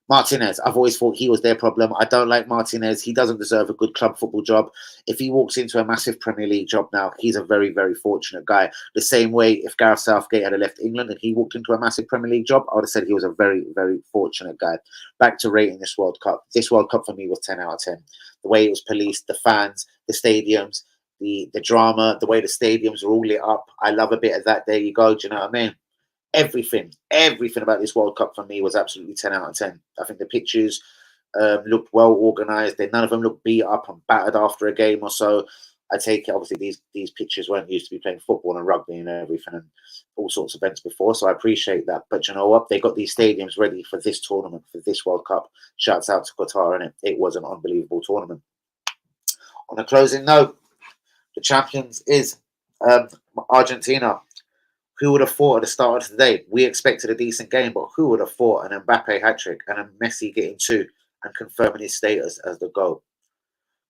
Martinez, I've always thought he was their problem. I don't like Martinez. He doesn't deserve a good club football job. If he walks into a massive Premier League job now, he's a very, very fortunate guy. The same way if Gareth Southgate had left England and he walked into a massive Premier League job, I would have said he was a very, very fortunate guy. Back to rating this World Cup. This World Cup for me was 10 out of 10. The way it was policed, the fans, the stadiums, the drama, the way the stadiums are all lit up. I love a bit of that. There you go. Do you know what I mean? Everything about this World Cup for me was absolutely 10 out of 10. I think the pitches looked well organised. None of them looked beat up and battered after a game or so. I take it, obviously, these pitches weren't used to be playing football and rugby and everything and all sorts of events before, so I appreciate that. But you know what? They got these stadiums ready for this tournament, for this World Cup. Shouts out to Qatar, and it was an unbelievable tournament. On a closing note, the champions is Argentina. Who would have thought at the start of today? We expected a decent game, but who would have thought an Mbappe hat-trick and a Messi getting 2 and confirming his status as the GOAT?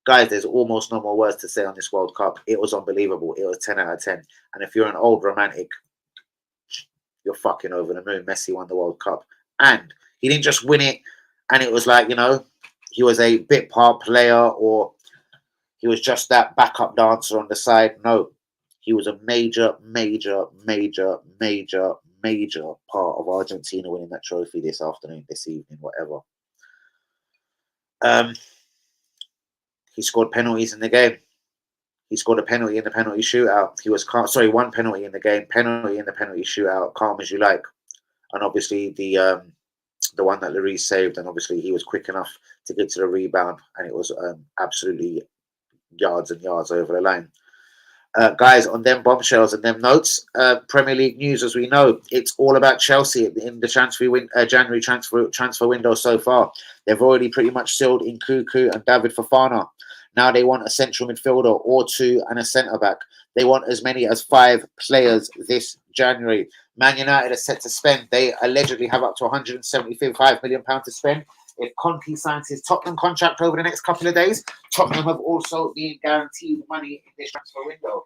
Guys, there's almost no more words to say on this World Cup. It was unbelievable. It was 10 out of 10. And if you're an old romantic, you're fucking over the moon. Messi won the World Cup. And he didn't just win it, and it was like, you know, he was a bit part player or he was just that backup dancer on the side. No. He was a major, major, major, major, major part of Argentina winning that trophy this afternoon, this evening, whatever. He scored penalties in the game. He scored a penalty in the penalty shootout. He was one penalty in the game, penalty in the penalty shootout, calm as you like. And obviously the one that Lloris saved, and obviously he was quick enough to get to the rebound, and it was absolutely yards and yards over the line. Guys, on them bombshells and them notes, Premier League news, as we know, it's all about Chelsea in the January transfer window so far. They've already pretty much sealed in Cuckoo and David Fofana. Now they want a central midfielder or 2 and a centre-back. They want as many as 5 players this January. Man United are set to spend. They allegedly have up to £175 million to spend. If Conte signs his Tottenham contract over the next couple of days, Tottenham have also been guaranteed money in this transfer window.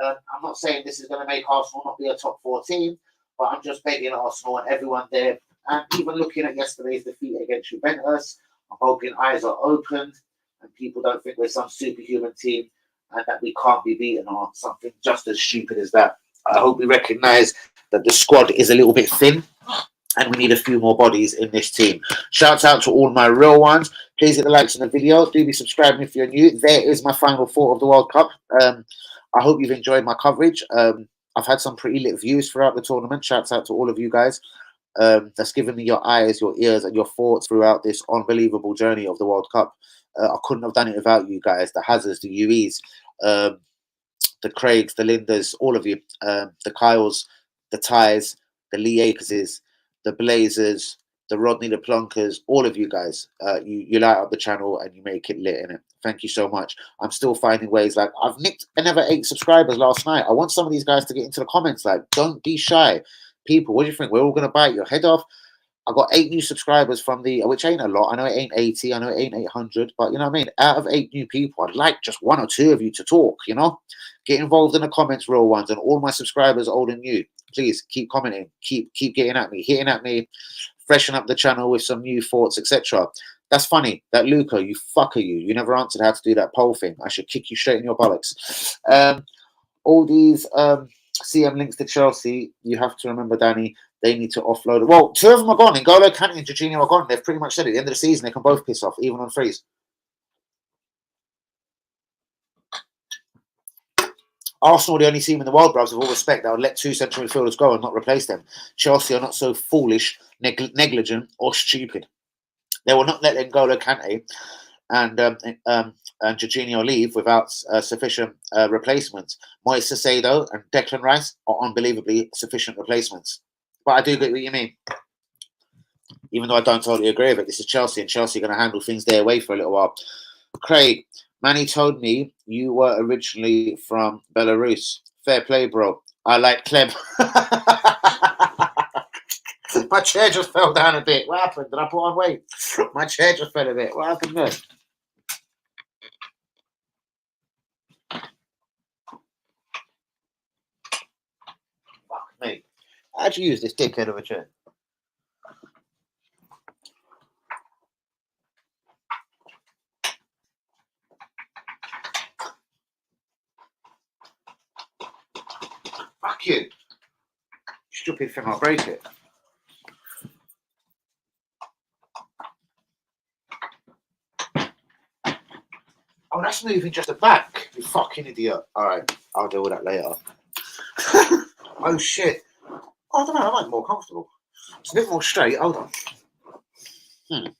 I'm not saying this is going to make Arsenal not be a top 4 team, but I'm just begging Arsenal and everyone there, and even looking at yesterday's defeat against Juventus, I'm hoping eyes are opened and people don't think we're some superhuman team and that we can't be beaten or something just as stupid as that. I hope we recognise that the squad is a little bit thin, and we need a few more bodies in this team. Shouts out to all my real ones. Please hit the likes on the video. Do be subscribing if you're new. There is my final thought of the World Cup. I hope you've enjoyed my coverage. I've had some pretty lit views throughout the tournament. Shouts out to all of you guys. That's given me your eyes, your ears, and your thoughts throughout this unbelievable journey of the World Cup. I couldn't have done it without you guys. The Hazards, the UEs, the Craigs, the Lindas, all of you. The Kyles, the Ties, the Lee Akerses, the Blazers, the Rodney, the Plunkers, all of you guys. You light up the channel and you make it lit in it. Thank you so much. I'm still finding ways. Like, I've nicked another 8 subscribers last night. I want some of these guys to get into the comments. Like, don't be shy. People, what do you think? We're all going to bite your head off. I got 8 new subscribers from which ain't a lot. I know it ain't 80. I know it ain't 800. But you know what I mean? Out of 8 new people, I'd like just 1 or 2 of you to talk, you know? Get involved in the comments, real ones. And all my subscribers, old and new, please keep commenting. Keep getting at me, hitting at me. Freshen up the channel with some new thoughts, etc. That's funny. That Luca, you fucker, you never answered how to do that poll thing. I should kick you straight in your bollocks. All these CM links to Chelsea, you have to remember, Danny, they need to offload it. Well, 2 of them are gone. N'Golo Kante and Jorginho are gone. They've pretty much said at the end of the season they can both piss off, even on freeze. Arsenal are the only team in the world, bros, with all respect, that would let 2 central midfielders go and not replace them. Chelsea are not so foolish, negligent, or stupid. They will not let N'Golo Kante and Jorginho leave without sufficient replacements. Calcedo and Declan Rice are unbelievably sufficient replacements. But I do get what you mean. Even though I don't totally agree with it, this is Chelsea, and Chelsea are going to handle things their way for a little while. Craig, Manny told me you were originally from Belarus. Fair play, bro. I like Kleb. My chair just fell down a bit. What happened? Did I put on weight? My chair just fell a bit. What happened there? Fuck me. How'd you use this dickhead of a chair? Fuck you. Stupid thing, I'll break it. Oh, that's moving just the back. You fucking idiot. Alright, I'll deal with that later. Oh shit. Oh, I don't know, I might be more comfortable. It's a bit more straight. Hold on. I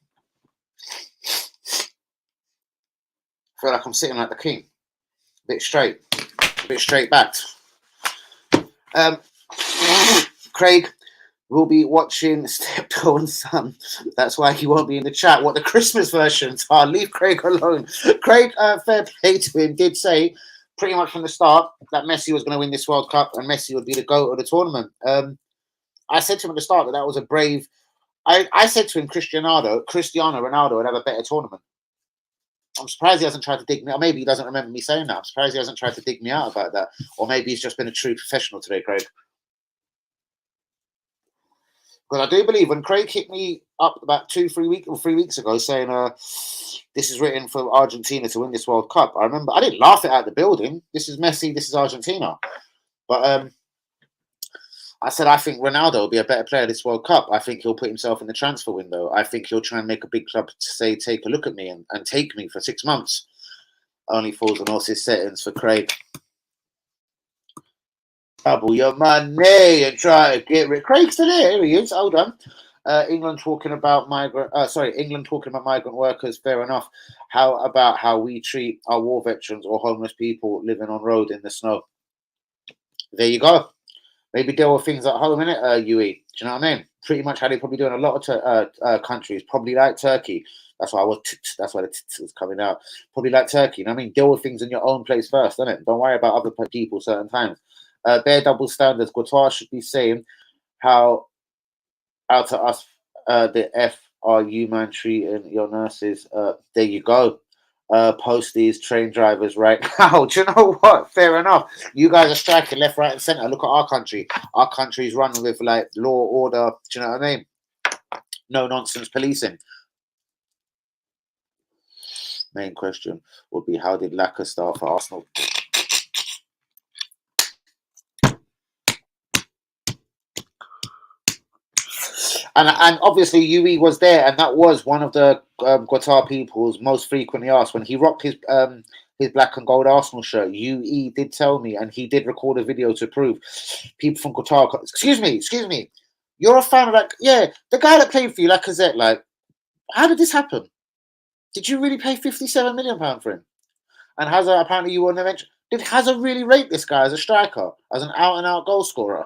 feel like I'm sitting like the king. A bit straight backed. Craig will be watching Steptoe and Son. That's why he won't be in the chat. What the Christmas versions are. Leave Craig alone. Craig, fair play to him, did say pretty much from the start that Messi was going to win this World Cup and Messi would be the GOAT of the tournament. I said to him at the start that was a brave. I said to him, Cristiano Ronaldo would have a better tournament. I'm surprised he hasn't tried to dig me out. Maybe he doesn't remember me saying that. I'm surprised he hasn't tried to dig me out about that. Or maybe he's just been a true professional today, Craig. Because I do believe when Craig hit me up about 3 weeks ago saying this is written for Argentina to win this World Cup, I remember I didn't laugh it out of the building. This is Messi, this is Argentina. But I said I think Ronaldo will be a better player this World Cup. I think he'll put himself in the transfer window. I think he'll try and make a big club to say, take a look at me and take me for 6 months. Only falls on horses settings for Craig. Double your money and try to get rid. Craig's still here he is. Hold on. England talking about migrant workers. Fair enough. How about how we treat our war veterans or homeless people living on road in the snow? There you go. Maybe deal with things at home, innit, UE? Do you know what I mean? Pretty much how they probably do in a lot of countries, probably like Turkey. That's why that's why the was coming out. Probably like Turkey. You know what I mean? Deal with things in your own place first, innit? Don't worry about other people certain times. Bare double standards. Guitar should be saying how out to us the F are you man treating your nurses. There you go. Post these train drivers right now. Do you know what? Fair enough. You guys are striking left, right, and centre. Look at our country. Our country's run with like law, order. Do you know what I mean? No nonsense policing. Main question would be how did Laka start for Arsenal? And obviously UE was there, and that was one of the Qatar people's most frequently asked when he rocked his black and gold Arsenal shirt. UE did tell me, and he did record a video to prove people from Qatar. Excuse me, you're a fan of the guy that played for you, Lacazette. Like, how did this happen? Did you really pay £57 million for him? And Hazard, apparently, you want to mention. Did Hazard really rate this guy as a striker, as an out and out goal scorer?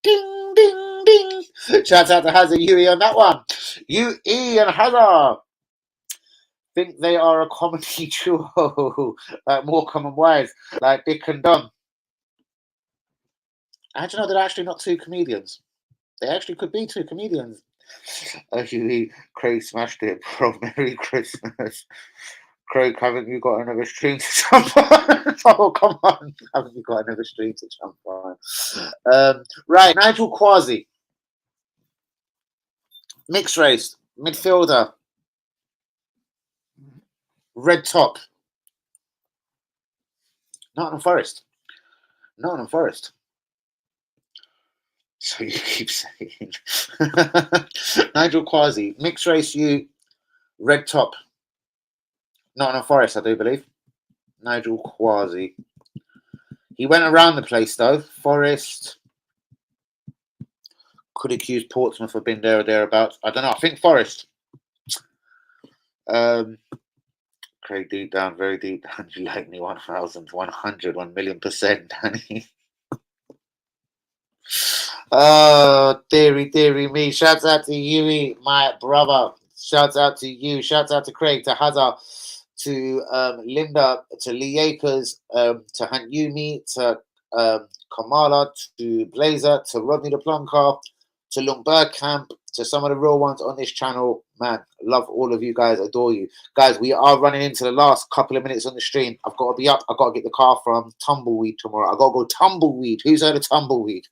Ding, ding, ding. Shout out to Hazard, UE on that one. UE and Hazard. Think they are a comedy duo, like Morecambe and Wise, like Dick and Don. How'd you know they're actually not two comedians? They actually could be two comedians. Actually, Craig smashed it, bro. Merry Christmas. Craig, haven't you got another stream to jump on? Oh, come on. Haven't you got another stream to jump on? Right, Nigel Quasi. Mixed race. Midfielder. Red top. Nottingham Forest. Nottingham Forest. So you keep saying. Nigel Quasi. Mixed race, you. Red top. Nottingham Forest, I do believe. Nigel Quasi. He went around the place, though. Forest. Could accuse Portsmouth of being there or thereabouts. I don't know. I think Forest. Craig, deep down, very deep down, you like me 1,100, 1,000,000%, Danny. Theory, me. Shouts out to Yui, my brother. Shouts out to you. Shouts out to Craig, to Hazard, to Linda, to Lee Akers, to Hunt Yumi, to Kamala, to Blazer, to Rodney the Plunker, to Lung Bergkamp, to some of the real ones on this channel. Man, love all of you guys, adore you. Guys, we are running into the last couple of minutes on the stream. I've got to be up. I've got to get the car from Tumbleweed tomorrow. I've got to go Tumbleweed. Who's heard of Tumbleweed?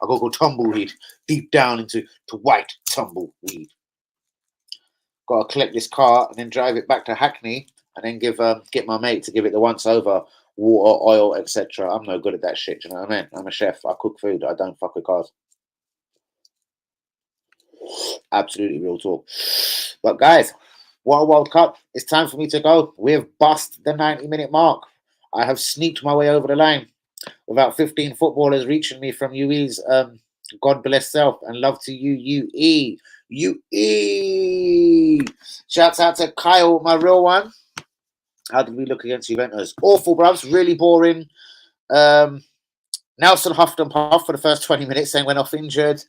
I've got to go Tumbleweed, deep down into white Tumbleweed. Got to collect this car and then drive it back to Hackney and then get my mate to give it the once over, water, oil, etc. I'm no good at that shit, you know what I mean? I'm a chef. I cook food. I don't fuck with cars. Absolutely real talk. But guys, what a World Cup. It's time for me to go. We've bust the 90-minute mark. I have sneaked my way over the line without 15 footballers reaching me from UE's God bless self, and love to you, UE. Shouts out to Kyle, my real one. How did we look against Juventus? Awful, bruvs. Really boring. Nelson huffed and puffed for the first 20 minutes, then went off injured,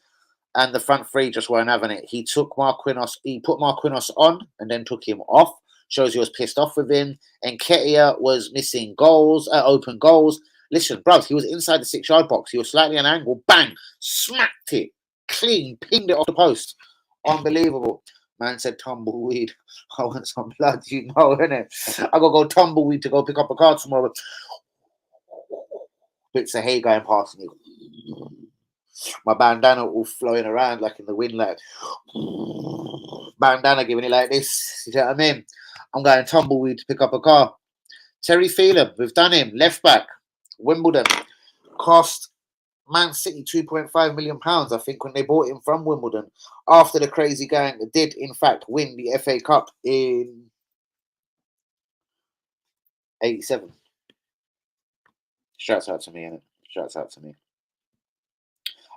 and the front three just weren't having it. He put Marquinhos on and then took him off. Shows he was pissed off with him. And Ketia was missing goals, open goals. Listen, bruv, he was inside the 6-yard box. He was slightly an angle. Bang! Smacked it. Clean. Pinged it off the post. Unbelievable. Man said tumbleweed. I want some blood, you know, innit? I got to go tumbleweed to go pick up a car tomorrow. Bits of hay going past me. My bandana all flowing around like in the wind, like bandana giving it like this. You know what I mean? I'm going tumbleweed to pick up a car. Terry Phelan, we've done him. Left back. Wimbledon. Cost Man City £2.5 million, I think, when they bought him from Wimbledon. After the crazy gang did, in fact, win the FA Cup in 87. Shouts out to me, innit? Shouts out to me.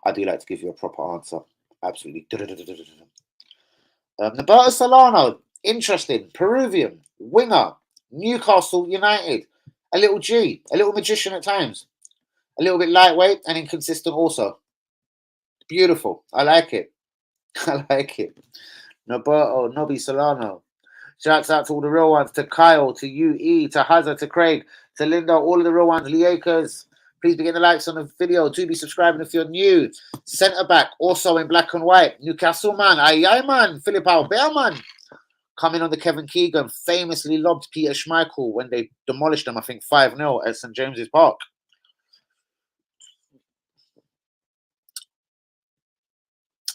I do like to give you a proper answer. Absolutely. Roberto Solano, interesting. Peruvian, winger, Newcastle United. A little G, a little magician at times. A little bit lightweight and inconsistent also. Beautiful. I like it. I like it. Roberto, Nobby Solano. Shouts out to all the real ones. To Kyle, to UE, to Hazard, to Craig, to Linda, all of the real ones. Lee Akers. Please be getting the likes on the video. Do be subscribing if you're new. Centre back, also in black and white. Newcastle man. Aye, man. Philip Albert, man. Coming on the Kevin Keegan. Famously lobbed Peter Schmeichel when they demolished them, I think, 5-0 at St. James's Park.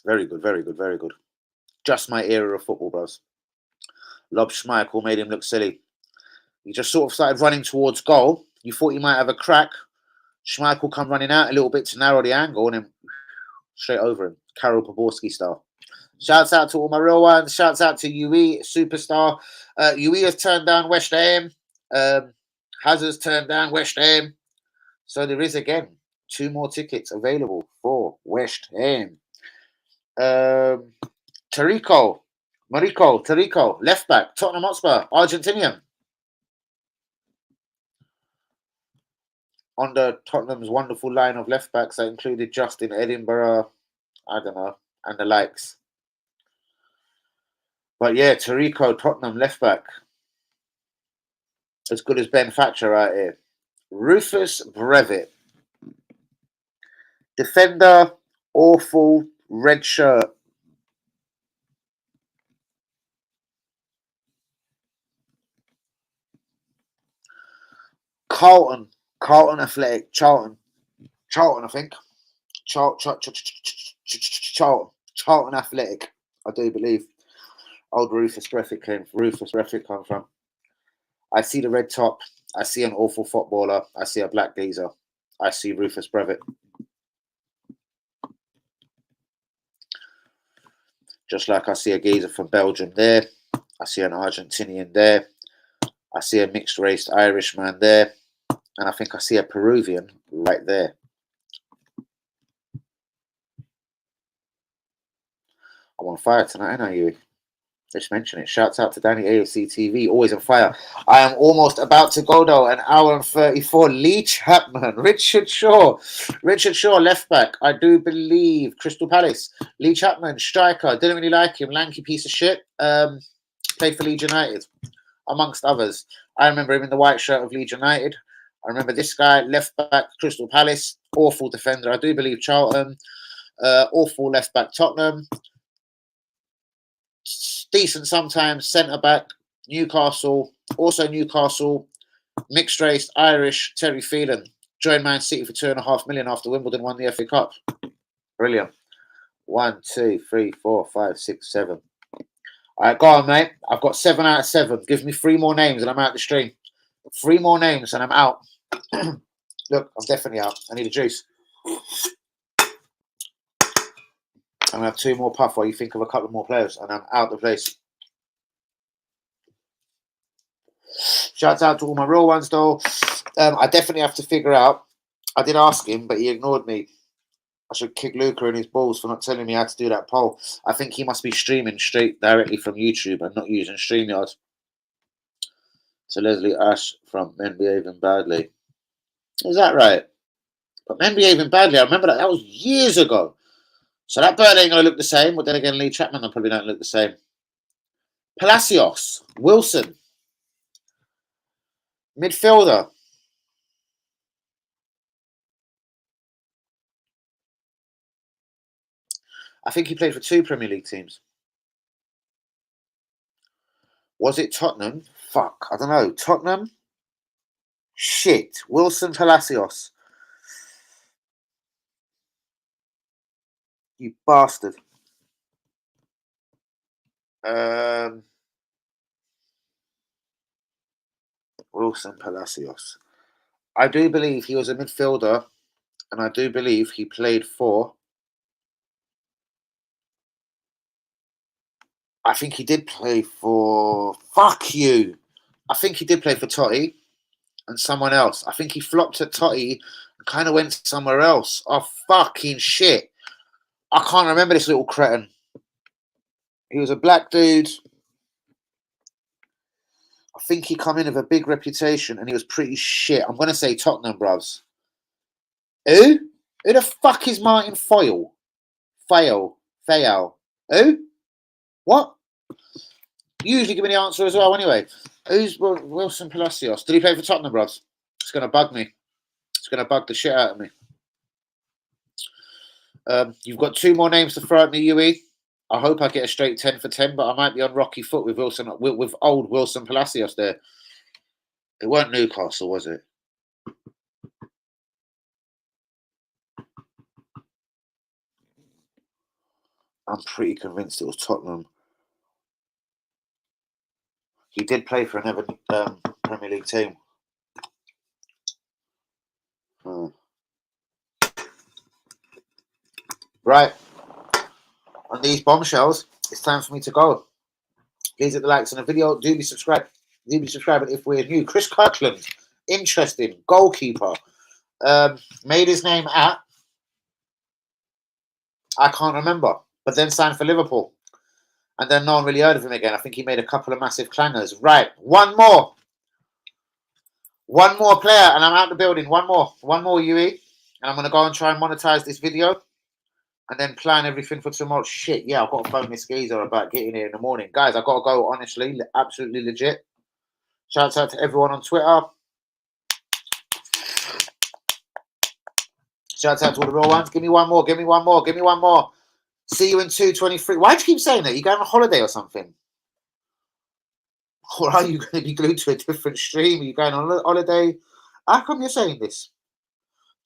Very good, very good, very good. Just my era of football, bros. Lob Schmeichel made him look silly. He just sort of started running towards goal. You thought he might have a crack. Schmeichel come running out a little bit to narrow the angle and then straight over him. Karol Poborski style. Shouts out to all my real ones. Shouts out to UE, superstar. UE has turned down West Ham. Hazard's turned down West Ham. So there is, again, 2 more tickets available for West Ham. Tarico, left back, Tottenham Hotspur, Argentinian. Under Tottenham's wonderful line of left backs that included Justin Edinburgh, I don't know, and the likes. But yeah, Tarico, Tottenham left back. As good as Ben Thatcher right here. Rufus Brevitt. Defender, awful, red shirt. Charlton Athletic, Charlton, I think. Charlton Athletic, I do believe. Old Rufus Brevitt come from. I see the red top. I see an awful footballer. I see a black geezer. I see Rufus Brevitt. Just like I see a geezer from Belgium there. I see an Argentinian there. I see a mixed-race Irishman there. And I think I see a Peruvian right there. I'm on fire tonight, ain't I, you? Just mention it. Shouts out to Danny AFC TV, always on fire. I am almost about to go though. An hour and 34. Lee Chapman, Richard Shaw, left back. I do believe Crystal Palace. Lee Chapman, striker. Didn't really like him. Lanky piece of shit. Played for Leeds United, amongst others. I remember him in the white shirt of Leeds United. I remember this guy, left back, Crystal Palace. Awful defender. I do believe Charlton. Awful left back, Tottenham. Decent sometimes, centre back, Newcastle, also Newcastle, mixed race, Irish, Terry Phelan. Joined Man City for $2.5 million after Wimbledon won the FA Cup. Brilliant. 1, 2, 3, 4, 5, 6, 7. All right, go on, mate. I've got 7 out of 7. Give me 3 more names and I'm out the stream. 3 more names and I'm out. Look, I'm definitely out. I need a juice. I'm going to have 2 more puff while you think of a couple more players, and I'm out the place. Shouts out to all my real ones, though. I definitely have to figure out. I did ask him, but he ignored me. I should kick Luca in his balls for not telling me how to do that poll. I think he must be streaming straight directly from YouTube and not using StreamYard. So Leslie Ash from Men Behaving Badly. Is that right? But Men Behaving Badly, I remember that. That was years ago. So that bird ain't going to look the same. But then again, Lee Chapman probably don't look the same. Palacios. Wilson. Midfielder. I think he played for 2 Premier League teams. Was it Tottenham? Fuck. I don't know. Tottenham? Shit. Wilson Palacios. You bastard. Wilson Palacios. I do believe he was a midfielder, and I do believe he played for. I think he did play for. Fuck you. I think he did play for Totti and someone else. I think he flopped at Totti and kind of went somewhere else. Oh, fucking shit. I can't remember this little cretin. He was a black dude. I think he come in with a big reputation and he was pretty shit. I'm going to say Tottenham, bruvs. Who? Who the fuck is Martin Foyle? Fayal. Who? What? You usually give me the answer as well anyway. Who's Wilson Palacios? Did he play for Tottenham, bruvs? It's going to bug me. It's going to bug the shit out of me. You've got 2 more names to throw at me, UE. I hope I get a straight 10 for 10, but I might be on rocky foot with old Wilson Palacios there. It weren't Newcastle, was it? I'm pretty convinced it was Tottenham. He did play for another Premier League team. Right. On these bombshells, it's time for me to go. Please hit the likes on the video. Do be subscribed. Do be subscribing if we're new. Chris Kirkland, interesting goalkeeper. Made his name at. I can't remember, but then signed for Liverpool. And then no one really heard of him again. I think he made a couple of massive clangers. Right, one more. One more player, and I'm out the building. One more UE. And I'm going to go and try and monetize this video. And then plan everything for tomorrow. Shit, yeah, I've got to phone this geezer about getting here in the morning. Guys, I've got to go, honestly. Absolutely legit. Shouts out to everyone on Twitter. Shouts out to all the real ones. Give me one more. Give me one more. Give me one more. See you in 2:23. Why do you keep saying that? You going on holiday or something? Or are you going to be glued to a different stream? Are you going on holiday? How come you're saying this?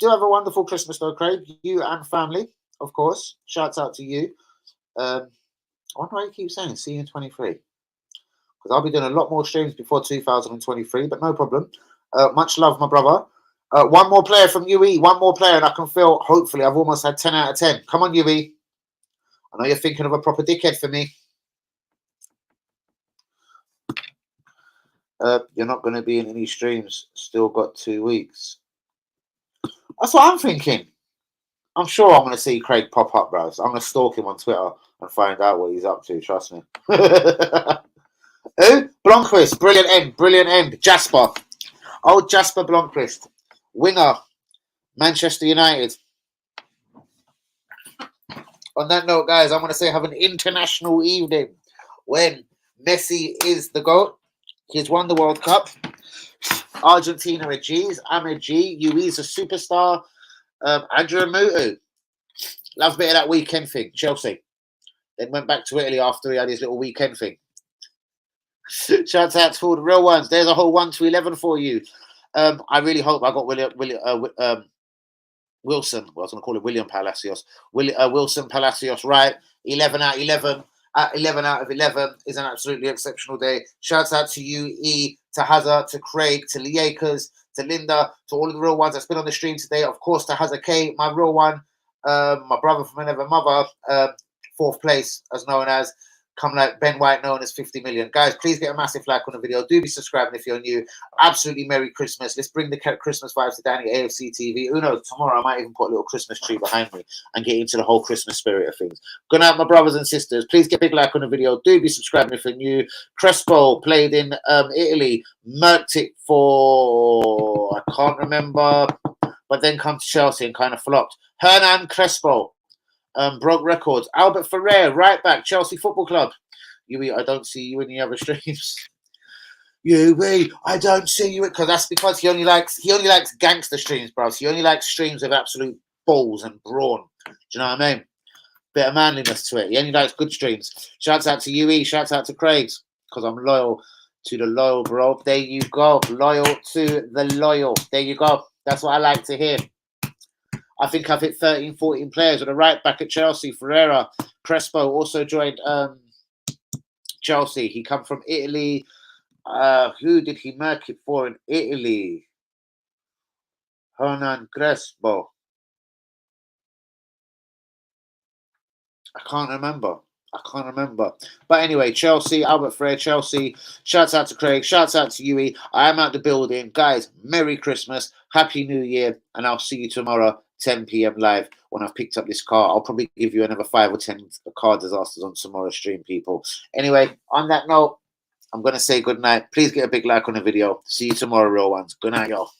Do have a wonderful Christmas though, Craig. You and family, of course. Shouts out to you. I wonder why you keep saying see you in 23. Because I'll be doing a lot more streams before 2023, but no problem. Much love, my brother. One more player from UE. One more player, and I can feel, hopefully, I've almost had 10 out of 10. Come on, UE. I know you're thinking of a proper dickhead for me. You're not going to be in any streams. Still got 2 weeks. That's what I'm thinking. I'm sure I'm going to see Craig pop up, bros. I'm going to stalk him on Twitter. and find out what he's up to. Trust me. Who? Blomqvist. Brilliant end. Brilliant end. Jasper. Oh, Jasper Blomqvist. Winger. Manchester United. On that note, guys, I want to say have an international evening when Messi is the GOAT. He's won the World Cup. Argentina are G's. I'm a G. UE's a superstar. Andrew Mutu. Love a bit of that weekend thing. Chelsea. Then went back to Italy after he had his little weekend thing. Shouts out to all the real ones. There's a whole 1 to 11 for you. I really hope I got Wilson. Well, I was going to call it William Palacios. Wilson Palacios, right? 11 out of 11. 11 out of 11 is an absolutely exceptional day. Shouts out to you, E, to Hazard, to Craig, to Liakers, to Linda, to all of the real ones that's been on the stream today. Of course, to Hazard K, my real one, my brother from another mother, 4th place, as known as. Come like Ben White, known as 50 million. Guys, please get a massive like on the video. Do be subscribing if you're new. Absolutely Merry Christmas. Let's bring the Christmas vibes to Danny AFC TV. Who knows? Tomorrow I might even put a little Christmas tree behind me and get into the whole Christmas spirit of things. Good night, my brothers and sisters. Please get a big like on the video. Do be subscribing if you're new. Crespo played in Italy. Merked it for, I can't remember, but then come to Chelsea and kind of flopped. Hernan Crespo. Broke records. Albert Ferrer, right back, Chelsea Football Club. Yui, I don't see you in the other streams. Yui, I don't see you, because he only likes gangster streams, bro. He only likes streams with absolute balls and brawn. Do you know what I mean? Bit of manliness to it. He only likes good streams. Shouts out to Yui, shouts out to Craig's, because I'm loyal to the loyal, bro. There you go. Loyal to the loyal. There you go. That's what I like to hear. I think I've hit 13, 14 players with a right back at Chelsea. Ferreira, Crespo also joined Chelsea. He come from Italy. Who did he mark it for in Italy? Hernan Crespo. I can't remember. But anyway, Chelsea, Albert Frey, Chelsea. Shouts out to Craig. Shouts out to Yui. I am at the building. Guys, Merry Christmas. Happy New Year. And I'll see you tomorrow, 10 p.m. live, when I've picked up this car. I'll probably give you another 5 or 10 car disasters on tomorrow's stream, people. Anyway, on that note, I'm going to say good night. Please get a big like on the video. See you tomorrow, real ones. Good night, y'all.